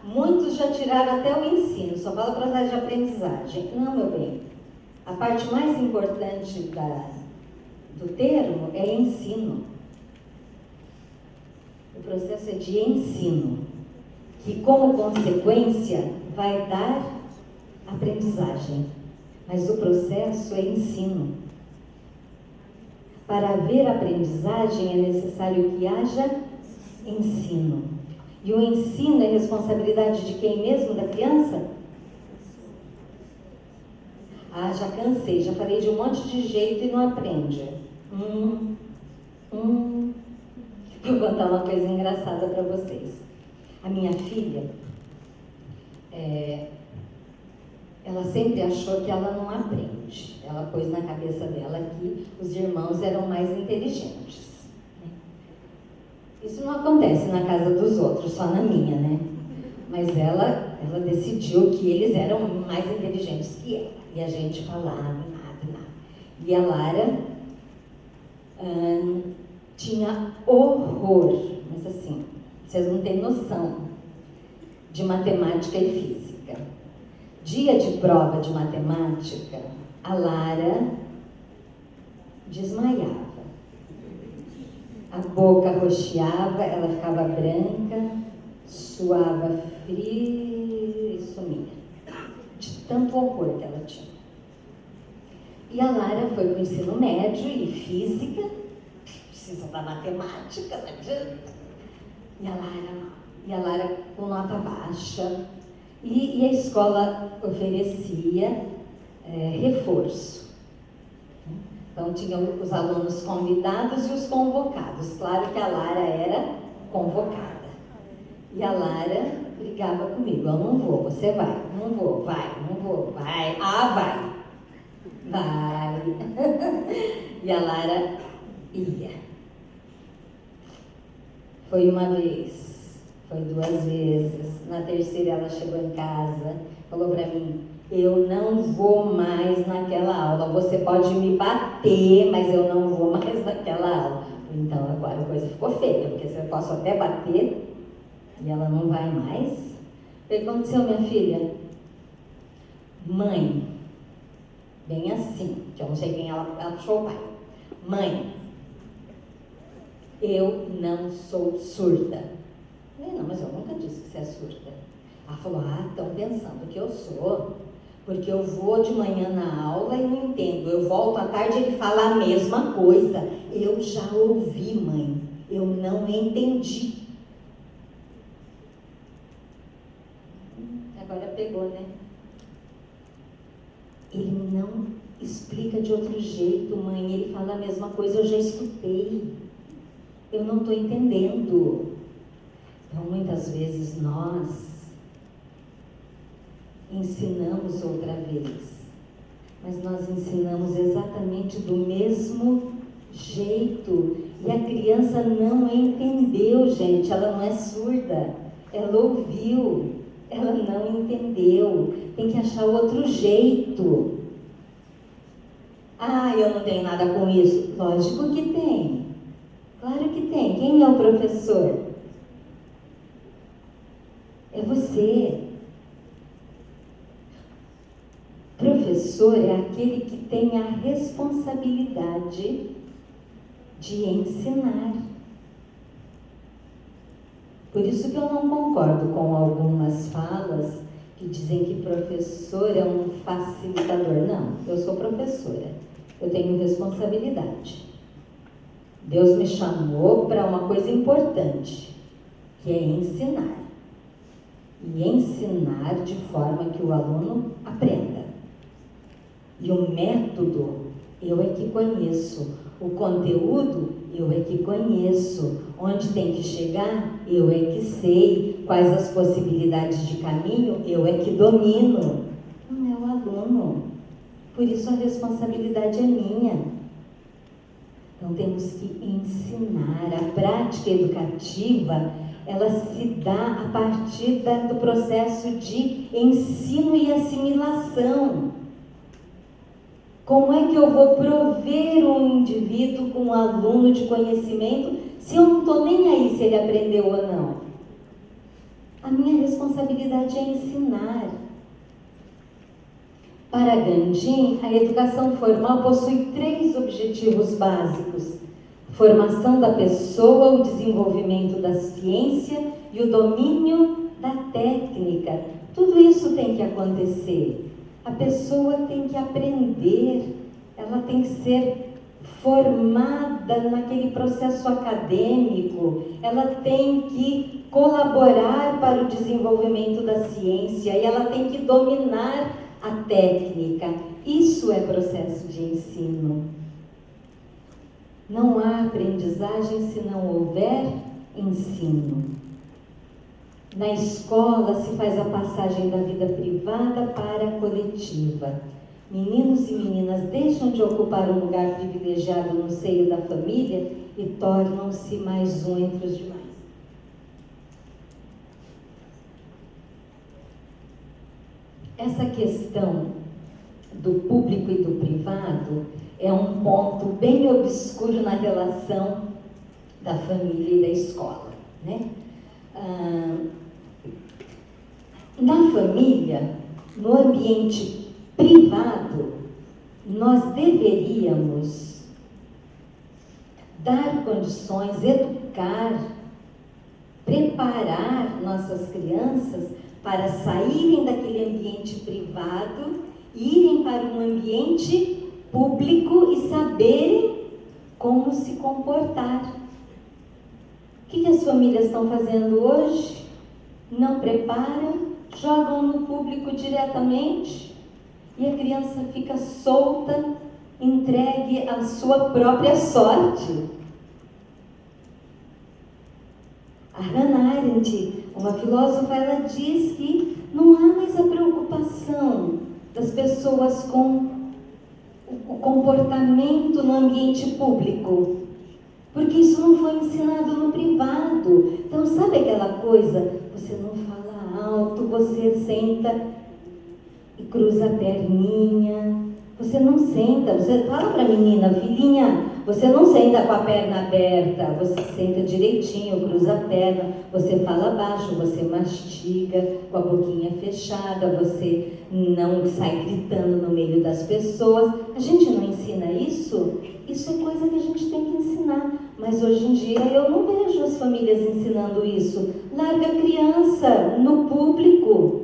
muitos já tiraram até o ensino, só fala processo de aprendizagem. Não, meu bem, a parte mais importante do termo é ensino. O processo é de ensino, que como consequência vai dar aprendizagem, mas o processo é ensino. Para haver aprendizagem é necessário que haja ensino. E o ensino é responsabilidade de quem mesmo? Da criança? Ah, já cansei, já falei de um monte de jeito e não aprende. Vou contar uma coisa engraçada para vocês. A minha filha, ela sempre achou que ela não aprende. Ela pôs na cabeça dela que os irmãos eram mais inteligentes. Isso não acontece na casa dos outros, só na minha, né? Mas ela decidiu que eles eram mais inteligentes que ela. E a gente falava nada. E a Lara tinha horror, mas assim, vocês não têm noção, de matemática e física. Dia de prova de matemática, a Lara desmaiava. A boca roxeava, ela ficava branca, suava frio e sumia. De tanto horror que ela tinha. E a Lara foi para o ensino médio e física, precisa da matemática, não adianta. E a Lara com nota baixa. E a escola oferecia reforço. Então, tinham os alunos convidados e os convocados. Claro que a Lara era convocada. E a Lara brigava comigo. Eu não vou, você vai. Não vou, vai. Não vou, vai. Ah, vai. Vai. E a Lara ia. Foi uma vez, foi 2 vezes. Na terceira ela chegou em casa, falou para mim: eu não vou mais naquela aula. Você pode me bater, mas eu não vou mais naquela aula. Então agora a coisa ficou feia, porque eu posso até bater e ela não vai mais. O que aconteceu, minha filha? Mãe, bem assim, que eu não sei quem ela puxou o pai. Mãe, eu não sou surda. Eu falei: não, mas eu nunca disse que você é surda. Ela falou: estão pensando que eu sou. Porque eu vou de manhã na aula e não entendo. Eu volto à tarde e ele fala a mesma coisa. Eu já ouvi, mãe. Eu não entendi. Agora pegou, né? Ele não explica de outro jeito, mãe. Ele fala a mesma coisa, eu já escutei. Eu não estou entendendo. Então, muitas vezes nós ensinamos outra vez, mas nós ensinamos exatamente do mesmo jeito. E a criança não entendeu, gente. Ela não é surda. Ela ouviu. Ela não entendeu. Tem que achar outro jeito. Eu não tenho nada com isso. Lógico que tem. Claro que tem. Quem é o professor? É você. Professor é aquele que tem a responsabilidade de ensinar. Por isso que eu não concordo com algumas falas que dizem que professor é um facilitador. Não, eu sou professora, eu tenho responsabilidade. Deus me chamou para uma coisa importante, que é ensinar. E ensinar de forma que o aluno aprenda. E o método, eu é que conheço. O conteúdo, eu é que conheço. Onde tem que chegar, eu é que sei. Quais as possibilidades de caminho, eu é que domino. Não é o aluno. Por isso a responsabilidade é minha. Então temos que ensinar. A prática educativa, ela se dá a partir do processo de ensino e assimilação. Como é que eu vou prover um indivíduo com um aluno de conhecimento se eu não estou nem aí se ele aprendeu ou não? A minha responsabilidade é ensinar. Para Gandhi, a educação formal possui 3 objetivos básicos: formação da pessoa, o desenvolvimento da ciência e o domínio da técnica. Tudo isso tem que acontecer. A pessoa tem que aprender, ela tem que ser formada naquele processo acadêmico, ela tem que colaborar para o desenvolvimento da ciência e ela tem que dominar a técnica. Isso é processo de ensino. Não há aprendizagem se não houver ensino. Na escola se faz a passagem da vida privada para a coletiva. Meninos e meninas deixam de ocupar um lugar privilegiado no seio da família e tornam-se mais um entre os demais. Essa questão do público e do privado é um ponto bem obscuro na relação da família e da escola, né? Na família, no ambiente privado, nós deveríamos dar condições, educar, preparar nossas crianças para saírem daquele ambiente privado, irem para um ambiente público e saberem como se comportar. O que as famílias estão fazendo hoje? Não preparam, jogam no público diretamente e a criança fica solta, entregue à sua própria sorte. A Hannah Arendt, uma filósofa, ela diz que não há mais a preocupação das pessoas com o comportamento no ambiente público, porque isso não foi ensinado no privado. Então, sabe aquela coisa? Você não fala alto, você senta e cruza a perninha. Você não senta, você fala para a menina, filhinha, você não senta com a perna aberta, você senta direitinho, cruza a perna, você fala baixo, você mastiga com a boquinha fechada, você não sai gritando no meio das pessoas. A gente não ensina isso? Isso é coisa que a gente tem que ensinar, mas hoje em dia eu não vejo as famílias ensinando isso. Larga a criança no público,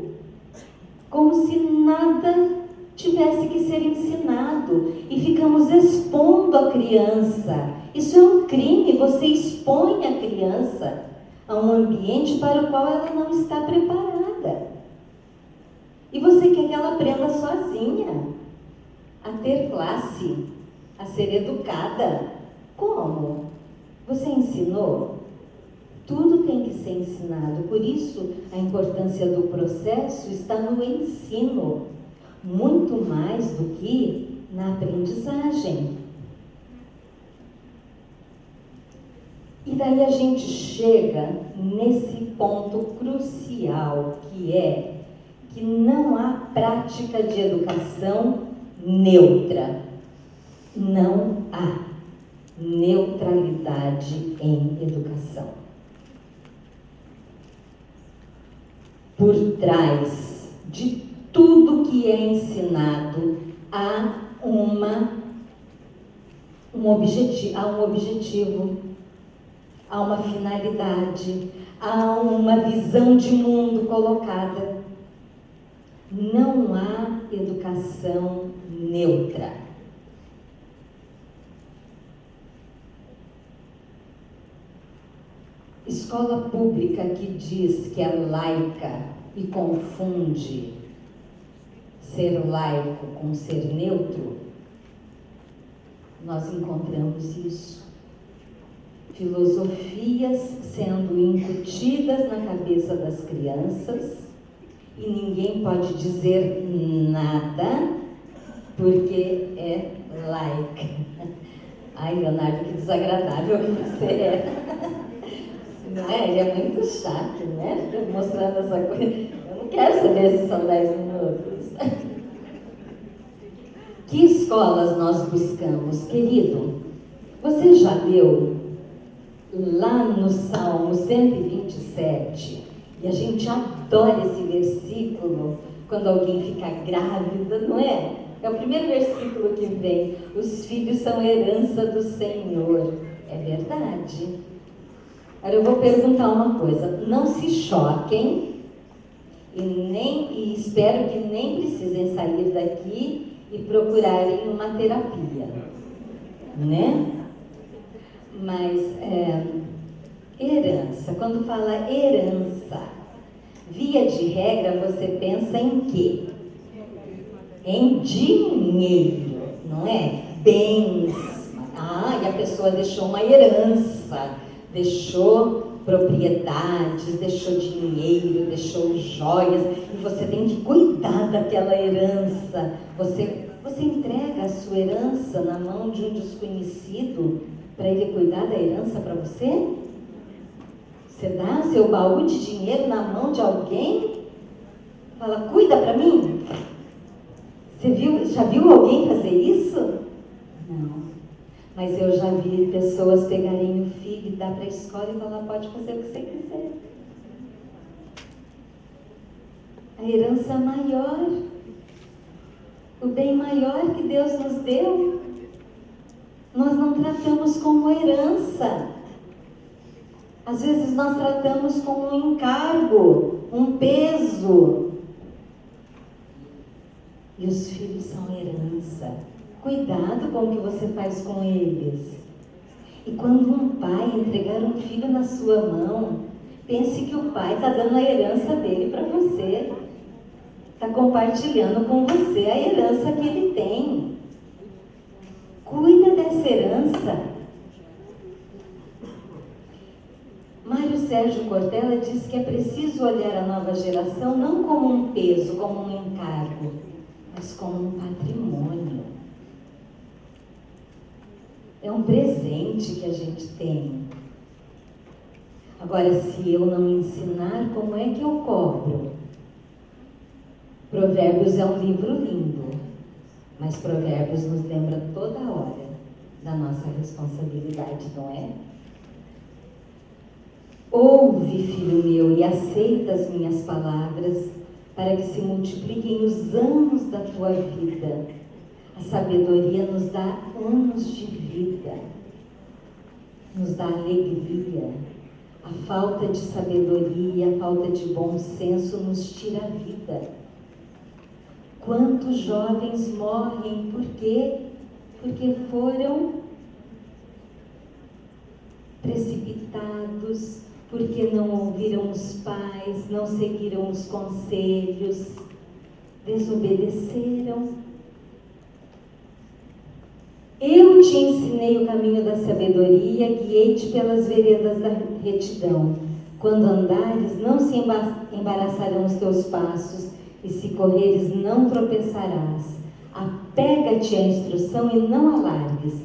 como se nada tivesse que ser ensinado, e ficamos expondo a criança. Isso é um crime, você expõe a criança a um ambiente para o qual ela não está preparada. E você quer que ela aprenda sozinha, a ter classe, a ser educada. Como? Você ensinou? Tudo tem que ser ensinado, por isso a importância do processo está no ensino, muito mais do que na aprendizagem. E daí a gente chega nesse ponto crucial, que é que não há prática de educação neutra. Não há neutralidade em educação. Por trás de tudo que é ensinado há um objetivo, há uma finalidade, há uma visão de mundo colocada. Não há educação neutra. Escola pública que diz que é laica e confunde ser laico com ser neutro, nós encontramos isso. Filosofias sendo incutidas na cabeça das crianças e ninguém pode dizer nada porque é laica. Ai, Leonardo, que desagradável que você é. Não é? Ele é muito chato, né? Mostrando essa coisa. Eu não quero saber se são 10 minutos. Que escolas nós buscamos, querido? Você já leu lá no Salmo 127? E a gente adora esse versículo quando alguém fica grávida, não é? É o primeiro versículo que vem. Os filhos são herança do Senhor. É verdade. Agora eu vou perguntar uma coisa. Não se choquem e espero que nem precisem sair daqui e procurarem uma terapia, né? Mas herança, quando fala herança, via de regra você pensa em quê? Em dinheiro, não é? Bens. Ah, e a pessoa deixou uma herança, deixou propriedades, deixou dinheiro, deixou joias, e você tem que cuidar daquela herança. Você entrega a sua herança na mão de um desconhecido para ele cuidar da herança para você? Você dá o seu baú de dinheiro na mão de alguém? Fala, cuida para mim. Já viu alguém fazer isso? Não. Mas eu já vi pessoas pegarem o filho e dar para a escola e falar, pode fazer o que você quiser. A herança maior, o bem maior que Deus nos deu, nós não tratamos como herança. Às vezes nós tratamos como um encargo, um peso. E os filhos são herança. Cuidado com o que você faz com eles. E quando um pai entregar um filho na sua mão, pense que o pai está dando a herança dele para você. Está compartilhando com você a herança que ele tem. Cuida dessa herança. Mário Sérgio Cortella diz que é preciso olhar a nova geração não como um peso, como um encargo, mas como um patrimônio. É um presente que a gente tem. Agora, se eu não ensinar, como é que eu cobro? Provérbios é um livro lindo, mas Provérbios nos lembra toda hora da nossa responsabilidade, não é? Ouve, filho meu, e aceita as minhas palavras, para que se multipliquem os anos da tua vida. A sabedoria nos dá anos de vida, nos dá alegria. A falta de sabedoria, a falta de bom senso nos tira a vida. Quantos jovens morrem, por quê? Porque foram precipitados, porque não ouviram os pais, não seguiram os conselhos, desobedeceram. Eu te ensinei o caminho da sabedoria, guiei-te pelas veredas da retidão. Quando andares, não se embaraçarão os teus passos, e se correres, não tropeçarás. Apega-te à instrução e não a largues.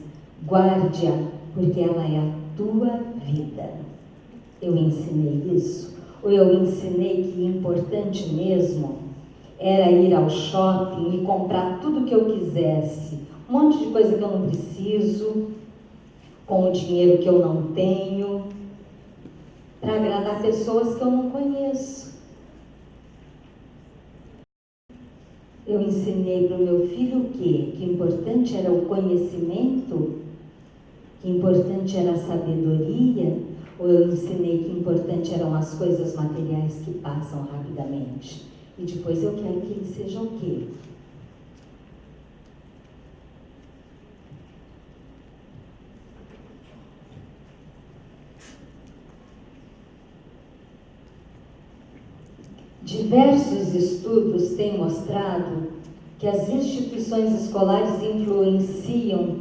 Guarde-a, porque ela é a tua vida. Eu ensinei isso? Ou eu ensinei que importante mesmo era ir ao shopping e comprar tudo que eu quisesse? Um monte de coisa que eu não preciso, com o dinheiro que eu não tenho, para agradar pessoas que eu não conheço. Eu ensinei para o meu filho o quê? Que importante era o conhecimento, que importante era a sabedoria, Ou eu ensinei que importante eram as coisas materiais que passam rapidamente? E depois eu quero que ele seja o quê? Diversos estudos têm mostrado que as instituições escolares influenciam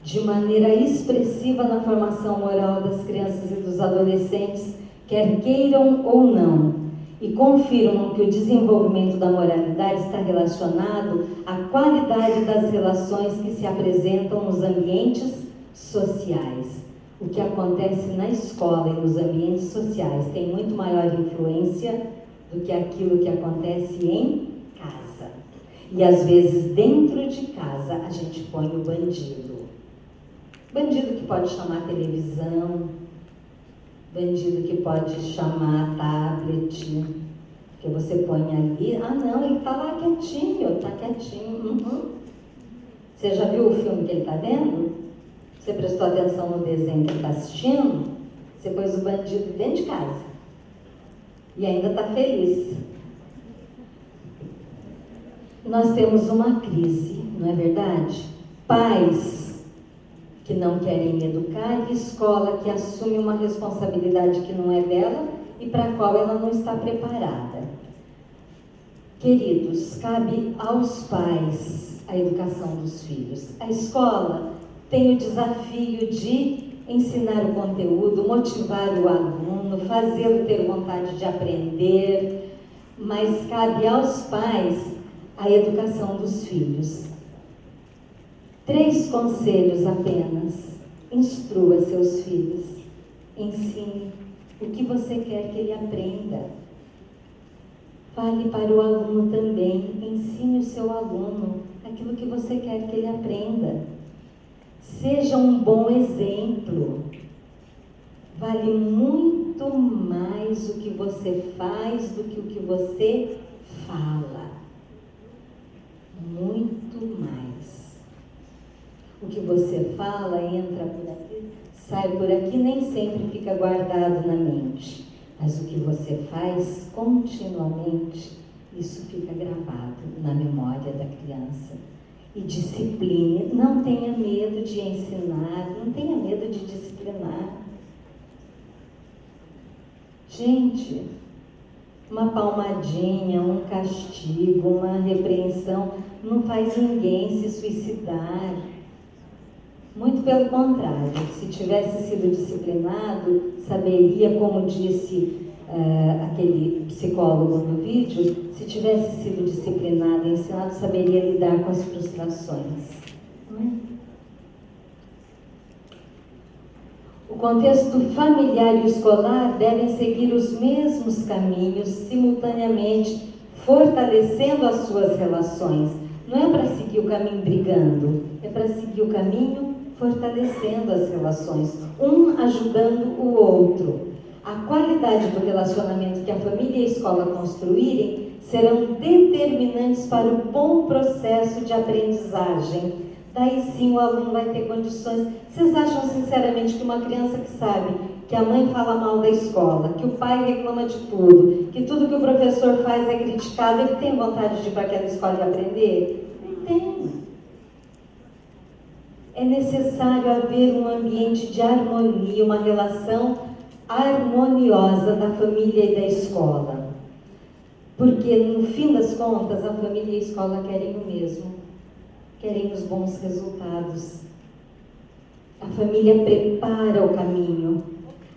de maneira expressiva na formação moral das crianças e dos adolescentes, quer queiram ou não, e confirmam que o desenvolvimento da moralidade está relacionado à qualidade das relações que se apresentam nos ambientes sociais. O que acontece na escola e nos ambientes sociais tem muito maior influência do que aquilo que acontece em casa. E às vezes dentro de casa a gente põe o bandido. Bandido que pode chamar televisão, bandido que pode chamar tablet, que você põe ali, não, ele está lá quietinho, está quietinho. Você já viu o filme que ele está vendo? Você prestou atenção no desenho que ele está assistindo? Você pôs o bandido dentro de casa. E ainda está feliz. Nós temos uma crise, não é verdade? Pais que não querem educar e escola que assume uma responsabilidade que não é dela e para a qual ela não está preparada. Queridos, cabe aos pais a educação dos filhos. A escola tem o desafio de ensinar o conteúdo, motivar o aluno, fazê-lo ter vontade de aprender, mas cabe aos pais a educação dos filhos. 3 conselhos apenas. Instrua seus filhos. Ensine o que você quer que ele aprenda. Fale para o aluno também. Ensine o seu aluno aquilo que você quer que ele aprenda. Seja um bom exemplo. Vale muito mais o que você faz do que o que você fala. Muito mais. O que você fala entra por aqui, sai por aqui, nem sempre fica guardado na mente. Mas o que você faz continuamente, isso fica gravado na memória da criança. E discipline, não tenha medo de ensinar, não tenha medo de disciplinar. Gente, uma palmadinha, um castigo, uma repreensão não faz ninguém se suicidar. Muito pelo contrário, se tivesse sido disciplinado, saberia, como disse aquele psicólogo no vídeo, se tivesse sido disciplinado e ensinado, saberia lidar com as frustrações. Não é? O contexto familiar e escolar devem seguir os mesmos caminhos simultaneamente, fortalecendo as suas relações. Não é para seguir o caminho brigando, é para seguir o caminho fortalecendo as relações, um ajudando o outro. A qualidade do relacionamento que a família e a escola construírem serão determinantes para o bom processo de aprendizagem. Daí sim o aluno vai ter condições. Vocês acham sinceramente que uma criança que sabe que a mãe fala mal da escola, que o pai reclama de tudo, que tudo que o professor faz é criticado, ele tem vontade de ir para aquela escola e aprender? Não tem. É necessário haver um ambiente de harmonia, uma relação harmoniosa da família e da escola. Porque, no fim das contas, a família e a escola querem o mesmo. Querem os bons resultados. A família prepara o caminho.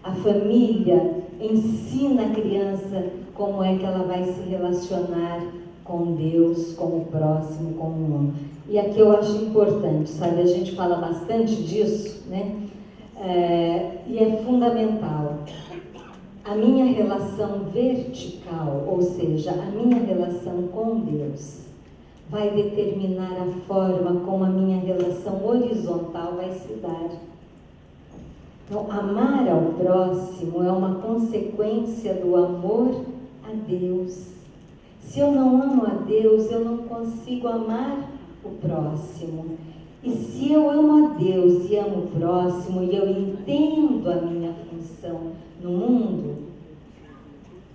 A família ensina a criança como é que ela vai se relacionar com Deus, com o próximo, com o mundo. E aqui eu acho importante, sabe? A gente fala bastante disso, né? E é fundamental. A minha relação vertical, ou seja, a minha relação com Deus, vai determinar a forma como a minha relação horizontal vai se dar. Então, amar ao próximo é uma consequência do amor a Deus. Se eu não amo a Deus, eu não consigo amar o próximo. E se eu amo a Deus e amo o próximo, e eu entendo a minha função no mundo,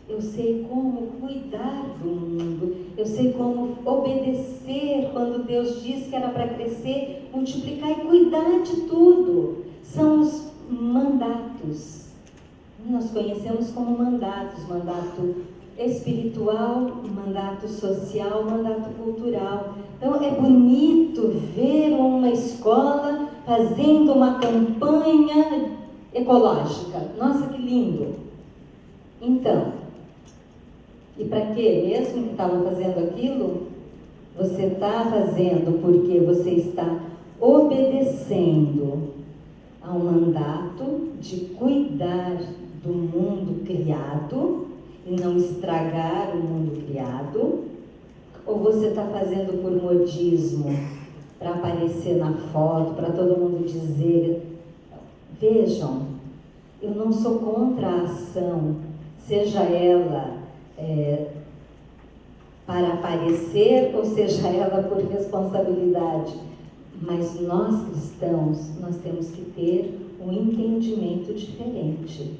eu sei como cuidar do mundo, eu sei como obedecer quando Deus diz que era para crescer, multiplicar e cuidar de tudo. São os mandatos. Nós conhecemos como mandatos: mandato espiritual, mandato social, mandato cultural. Então é bonito ver uma escola fazendo uma campanha ecológica. Nossa, que lindo! Então, e para quê mesmo que estavam fazendo aquilo? Você está fazendo porque você está obedecendo ao mandato de cuidar do mundo criado e não estragar o mundo criado? Ou você está fazendo por modismo, para aparecer na foto, para todo mundo dizer? Vejam, eu não sou contra a ação, seja ela para aparecer ou seja ela por responsabilidade. Mas nós cristãos, nós temos que ter um entendimento diferente.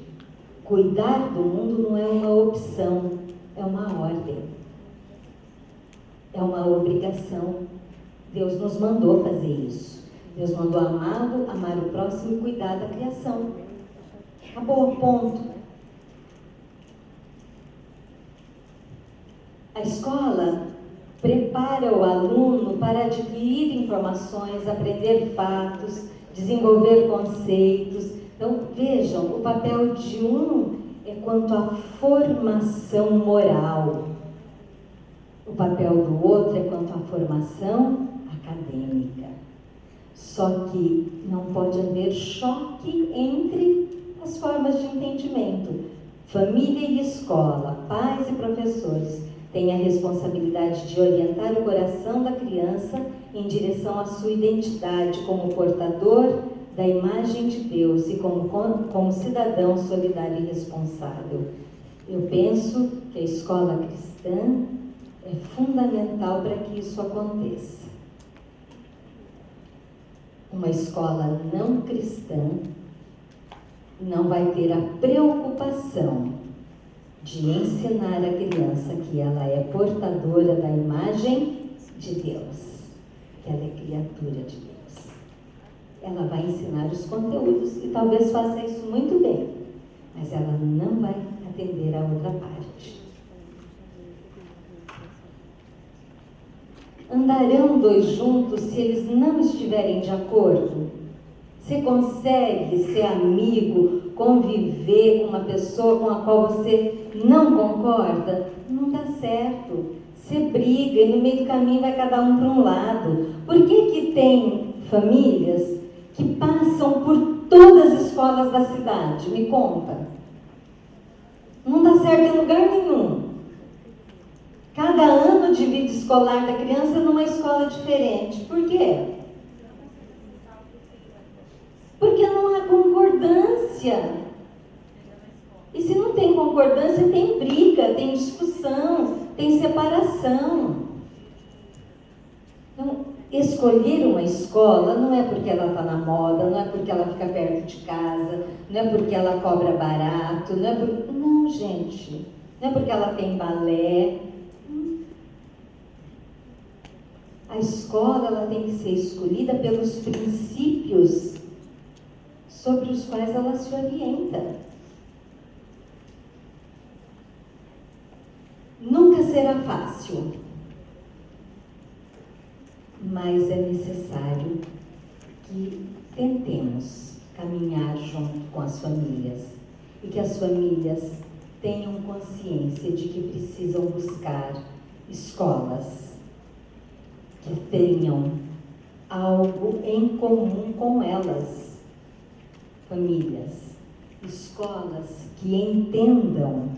Cuidar do mundo não é uma opção, é uma ordem. É uma obrigação. Deus nos mandou fazer isso. Deus mandou amá-lo, amar o próximo e cuidar da criação. Acabou, ponto. A escola prepara o aluno para adquirir informações, aprender fatos, desenvolver conceitos. Então, vejam, o papel de um é quanto à formação moral. O papel do outro é quanto à formação acadêmica. Só que não pode haver choque entre as formas de entendimento. Família e escola, pais e professores têm a responsabilidade de orientar o coração da criança em direção à sua identidade como portador da imagem de Deus e como cidadão solidário e responsável. Eu penso que a escola cristã é fundamental para que isso aconteça. Uma escola não cristã não vai ter a preocupação de ensinar a criança que ela é portadora da imagem de Deus, que ela é criatura de Deus. Ela vai ensinar os conteúdos e talvez faça isso muito bem, mas ela não vai atender a outra parte. Andarão dois juntos se eles não estiverem de acordo? Você consegue ser amigo, conviver com uma pessoa com a qual você não concorda? Não dá certo. Você briga e no meio do caminho vai cada um para um lado. Por que tem famílias que passam por todas as escolas da cidade? Me conta. Não dá certo em lugar nenhum. Cada ano de vida escolar da criança numa escola diferente. Por quê? Porque não há concordância. E se não tem concordância, tem briga, tem discussão, tem separação. Então, escolher uma escola não é porque ela está na moda, não é porque ela fica perto de casa, não é porque ela cobra barato, não é porque... Não, gente. Não é porque ela tem balé. A escola ela tem que ser escolhida pelos princípios sobre os quais ela se orienta. Nunca será fácil, mas é necessário que tentemos caminhar junto com as famílias e que as famílias tenham consciência de que precisam buscar escolas que tenham algo em comum com elas. Famílias, escolas que entendam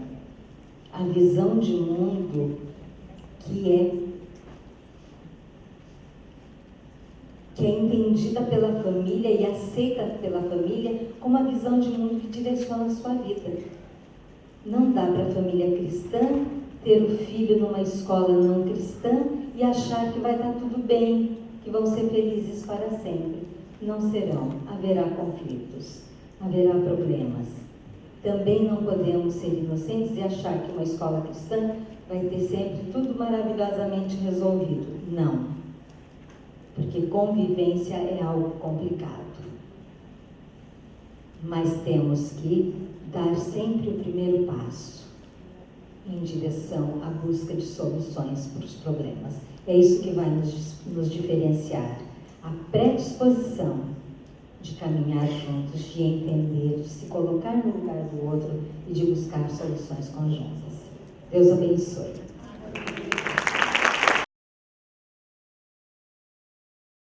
a visão de mundo que é entendida pela família e aceita pela família como a visão de mundo que direciona a sua vida. Não dá para a família cristã ter o filho numa escola não cristã e achar que vai estar tudo bem. que vão ser felizes para sempre. Não serão. Haverá conflitos, haverá problemas. Também não podemos ser inocentes e achar que uma escola cristã vai ter sempre tudo maravilhosamente resolvido. Não. Porque convivência é algo complicado. Mas temos que dar sempre o primeiro passo em direção à busca de soluções para os problemas. É isso que vai nos diferenciar. A predisposição de caminhar juntos, de entender, de se colocar no lugar do outro e de buscar soluções conjuntas. Deus abençoe.